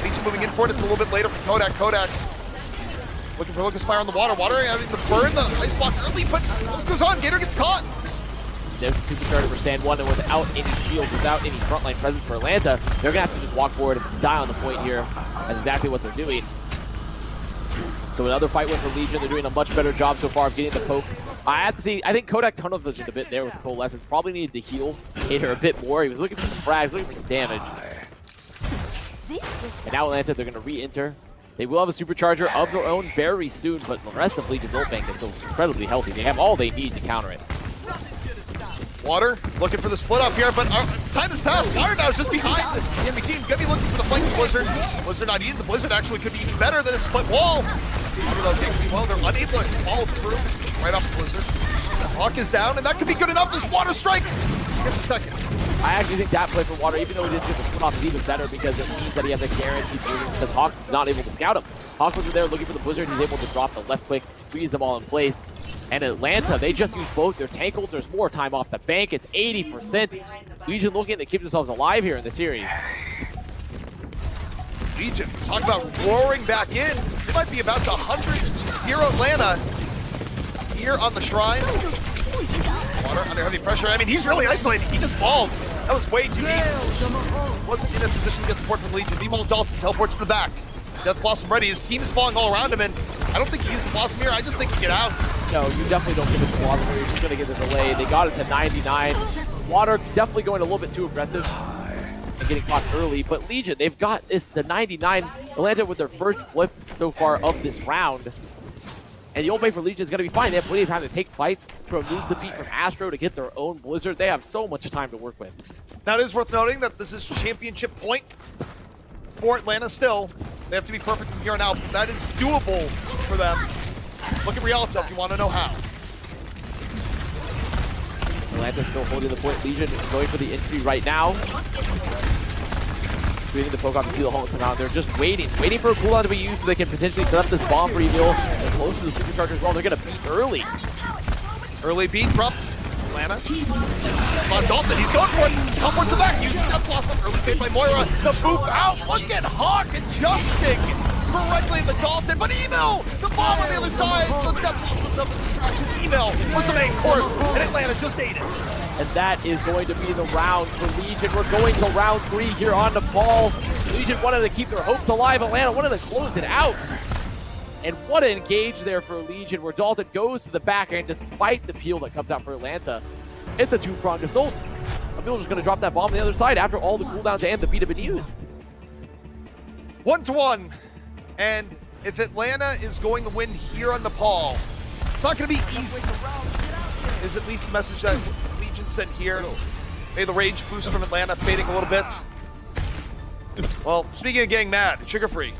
Legion moving in for it. It's a little bit later for Kodak. Kodak looking for Lucas Fire on the water. Water, I mean, the burn, the ice block early, but what goes on? Gator gets caught. There's a supercharger for stand one, and without any shield, without any frontline presence for Atlanta, they're gonna have to just walk forward and die on the point here. That's exactly what they're doing. So another fight win for Legion. They're doing a much better job so far of getting the poke. I have to see, I think Kodak tunnel visioned a bit there with the Coalescence. Probably needed to heal Gator a bit more. He was looking for some frags, looking for some damage. And now Atlanta, they're gonna re-enter. They will have a supercharger of their own very soon, but the rest of Legion's ult bank is still incredibly healthy. They have all they need to counter it. Water looking for the split up here, but time has passed. Water now is just behind the enemy team. Gonna be looking for the flank of Blizzard. Blizzard not eating. The Blizzard actually could be even better than a split wall. Water though takes well. They're unable to follow through right off the Blizzard. The Hawk is down, and that could be good enough as Water strikes. Gets a second. I actually think that play for Water, even though he didn't get the split off, is even better because it means that he has a guaranteed win because Hawk's not able to scout him. Hawk was there looking for the Blizzard. He's able to drop the left click, freeze them all in place. And Atlanta, they just use both their tank ults. There's more time off the bank. It's 80%. Legion looking to keep themselves alive here in the series. Legion, talk about roaring back in. It might be about to 100-0 Atlanta here on the Shrine. Water under heavy pressure. I mean, he's really isolated. He just falls. That was way too deep. Wasn't in a position to get support from Legion. Meanwhile, Dalton teleports to the back. Death Blossom ready. His team is falling all around him, and I don't think he used the Blossom here. I just think he get out. No, you definitely don't give it to Blossom here. You're just going to get the delay. They got it to 99. Water definitely going a little bit too aggressive and getting caught early, but Legion, they've got this to 99. Atlanta with their first flip so far of this round. And the ult bank for Legion is going to be fine. They have plenty of time to take fights, to remove the beat from Astro, to get their own Blizzard. They have so much time to work with. Now, it is worth noting that this is championship point for Atlanta still. They have to be perfect from here on out. That is doable for them. Look at Rialto if you want to know how. Atlanta's still holding the point. Legion going for the entry right now. Waiting the poke off to see the Hulk come out. They're just waiting for a cooldown to be used so they can potentially set up this bomb for Evie. And close to the supercharger as well. They're going to beat early. Early beat dropped. Atlanta. On Dalton, he's going for it. Upward to back, using Death Blossom. Early fade by Moira. The boop out. Look at Hawk adjusting correctly the Dalton. But Email, the bomb on the other side. The Death Blossom of the distraction. Email was the main course, and Atlanta just ate it. And that is going to be the round for Legion. We're going to round 3 here on Nepal. Legion wanted to keep their hopes alive. Atlanta wanted to close it out. And what an engage there for Legion, where Dalton goes to the back end despite the peel that comes out for Atlanta. It's a two-pronged assault. Emil is going to drop that bomb on the other side after all the cooldowns and the beat have been used. 1-1. And if Atlanta is going to win here on Nepal, it's not going to be easy. Is at least the message that Legion sent here. Maybe the rage boost from Atlanta fading a little bit. Well, speaking of getting mad, Sugar Free,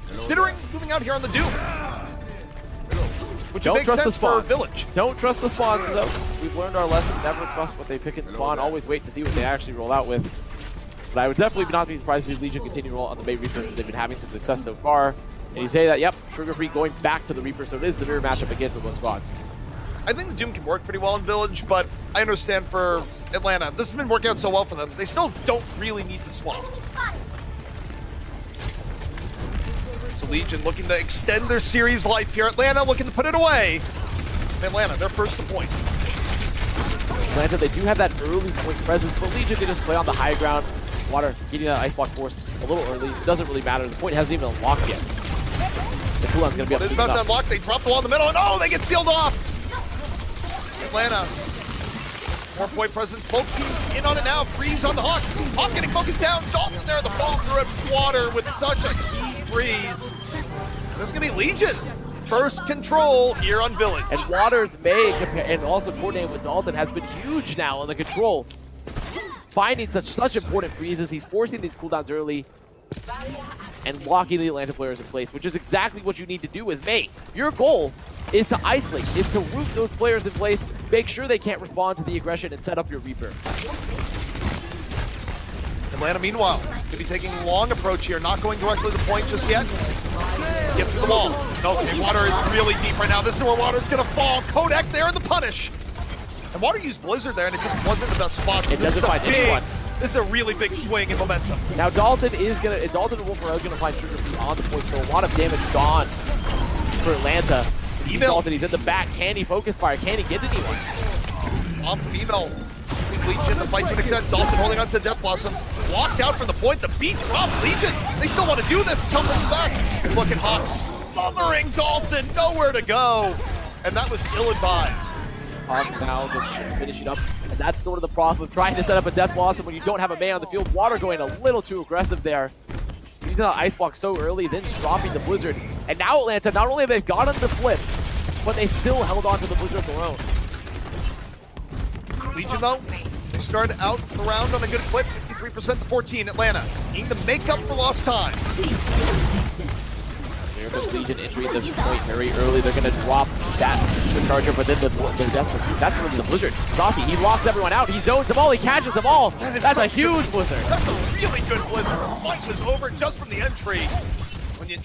considering moving out here on the Doom, which makes sense for Village. Don't trust the spawns, though. We've learned our lesson. Never trust what they pick in spawn. Always wait to see what they actually roll out with. But I would definitely not be surprised if Legion continue to roll on the Bay Reaper. They've been having some success so far. And you say that, yep, Sugar Free going back to the Reaper, so it is the mirror matchup again for both squads. I think the Doom can work pretty well in Village, but I understand for Atlanta, this has been working out so well for them. They still don't really need the swamp. So Legion looking to extend their series life here. Atlanta looking to put it away. Atlanta, they're first to point. Atlanta, they do have that early point presence, but Legion, they just play on the high ground. Water getting that ice block force a little early. Doesn't really matter. The point hasn't even unlocked yet. The cooldown's going to be up. It's about to unlock. They drop the wall in the middle, and oh, they get sealed off. Atlanta, more point presence. Both teams in on it now. Freeze on the Hawk. Hawk getting focused down. Dalton there, the fall through it. Water with such a key freeze. This is going to be Legion. First control here on Village. And Water's May, and also coordinating with Dalton, has been huge now on the control. Finding such important freezes. He's forcing these cooldowns early and locking the Atlanta players in place, which is exactly what you need to do as May. Your goal is to isolate, is to root those players in place, make sure they can't respond to the aggression, and set up your Reaper. Atlanta, meanwhile, could be taking a long approach here, not going directly to the point just yet. Get through the wall. No, Water is really deep right now. This is where Water's going to fall. Kodak there in the punish. And Water used Blizzard there, and it just wasn't the best spot. So it doesn't find anyone. This is a really big swing in momentum. Now Dalton and Wolf are going to find Sugar Free on the point, so a lot of damage gone for Atlanta. Dalton, he's in the back. Can he focus fire? Can he get anyone? Off from Email. Legion, the fight to an extent. Dalton holding on to Death Blossom. Walked out from the point. The beat dropped. Legion, they still want to do this. Tumbles back. Look at Hawk smothering Dalton. Nowhere to go. And that was ill-advised. Hawk now just finishing up. And that's sort of the problem of trying to set up a Death Blossom when you don't have a man on the field. Water going a little too aggressive there. Using that ice block so early, then dropping the Blizzard. And now Atlanta, not only have they gotten the flip, but they still held on to the Blizzard of their own. Legion, though, they started out the round on a good clip, 53% to 14. Atlanta needing to make up for lost time. There goes Legion entering this point very early. They're going to drop the charger, but then the Death Pursuit. That's really the Blizzard. Saucy, he locks everyone out. He zones them all. He catches them all. That's a huge Blizzard. That's a really good Blizzard. The fight was over just from the entry.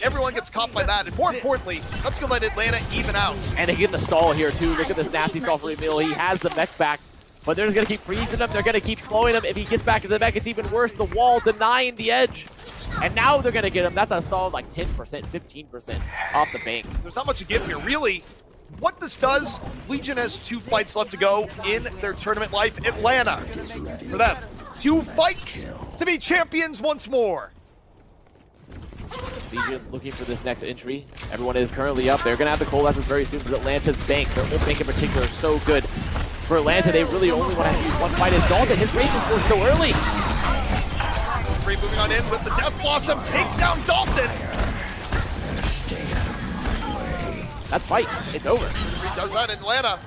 Everyone gets caught by that, and more importantly, that's going to let Atlanta even out. And they get the stall here, too. Look at this nasty stall for Emil. He has the mech back, but they're just going to keep freezing him. They're going to keep slowing him. If he gets back into the mech, it's even worse. The wall denying the edge. And now they're going to get him. That's a solid like 10%, 15% off the bank. There's not much to give here. Really, what this does, Legion has 2 fights left to go in their tournament life. Atlanta, for them, 2 fights to be champions once more. Legion looking for this next entry. Everyone is currently up. They're going to have the coalescence very soon because Atlanta's bank, their whole bank in particular, is so good. For Atlanta, they really only want to use one fight as Dalton. His race was so early. Free moving on in with the Death Blossom, takes down Dalton. That's fight. It's over. Free does that. Atlanta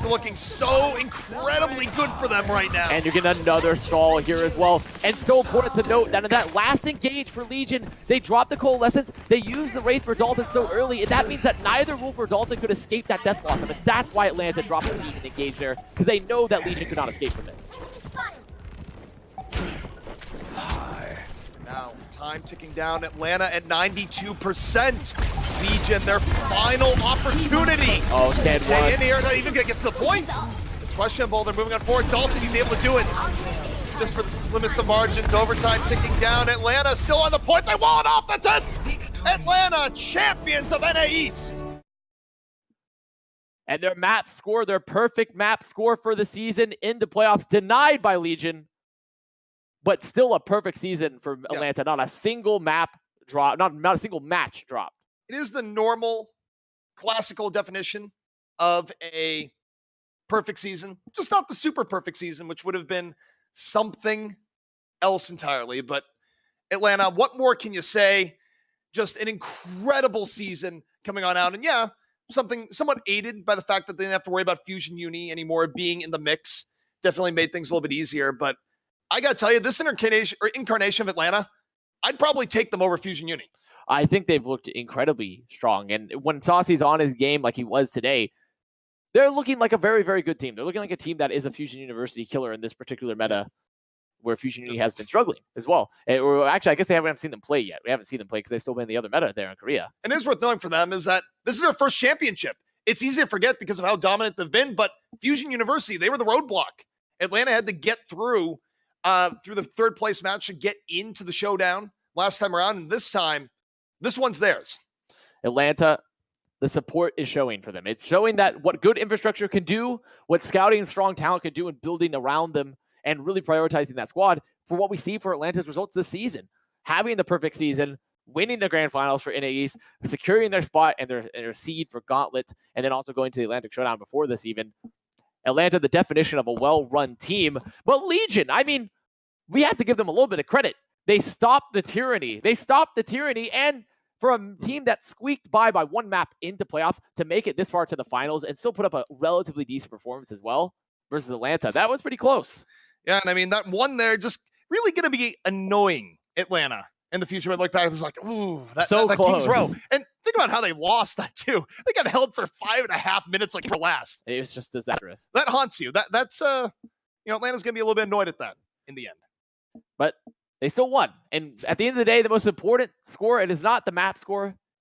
is looking so incredibly good for them right now. And you're getting another stall here as well. And so important to note that in that last engage for Legion, they dropped the Coalescence, they used the Wraith for Dalton so early, and that means that neither Wolf or Dalton could escape that Death Blossom, and that's why Atlanta dropped the Legion engage there, because they know that Legion could not escape from it. Now, time ticking down. Atlanta at 92%. Legion, their final opportunity. Oh, stand Stay one. in here. Not even gonna get to the point. It's questionable. They're moving on forward. Dalton, he's able to do it. Just for the slimmest of margins. Overtime ticking down. Atlanta still on the point. They wall it off. That's it. Atlanta, champions of NA East. And their map score, their perfect map score for the season in the playoffs, denied by Legion. But still a perfect season for Atlanta. Not a single map drop, not a single match dropped. It is the normal, classical definition of a perfect season. Just not the super perfect season, which would have been something else entirely. But Atlanta, what more can you say? Just an incredible season coming on out. And yeah, something somewhat aided by the fact that they didn't have to worry about Fusion Uni anymore being in the mix. Definitely made things a little bit easier. But I got to tell you, this incarnation of Atlanta, I'd probably take them over Fusion Uni. I think they've looked incredibly strong. And when Saucy's on his game like he was today, they're looking like a very, very good team. They're looking like a team that is a Fusion University killer in this particular meta where Fusion Uni has been struggling as well. Or actually, I guess they haven't seen them play yet. We haven't seen them play because they've still been in the other meta there in Korea. And it's worth knowing for them is that this is their first championship. It's easy to forget because of how dominant they've been, but Fusion University, they were the roadblock. Atlanta had to get through the third place match to get into the showdown last time around. And this time, this one's theirs. Atlanta, the support is showing for them. It's showing that what good infrastructure can do, what scouting and strong talent can do in building around them and really prioritizing that squad for what we see for Atlanta's results this season. Having the perfect season, winning the grand finals for NA East, securing their spot and their seed for Gauntlet, and then also going to the Atlantic Showdown before this even. Atlanta, the definition of a well-run team. But Legion, I mean, we have to give them a little bit of credit. They stopped the tyranny. And for a team that squeaked by one map into playoffs to make it this far to the finals and still put up a relatively decent performance as well versus Atlanta, that was pretty close. Yeah, and I mean, that one there just really going to be annoying Atlanta in the future. When I look back, it's like, ooh, that King's Row. And think about how they lost that too. They got held for 5.5 minutes like for last. It was just disastrous. That haunts you. That's Atlanta's going to be a little bit annoyed at that in the end. But they still won. And at the end of the day, the most important score, it is not the map score.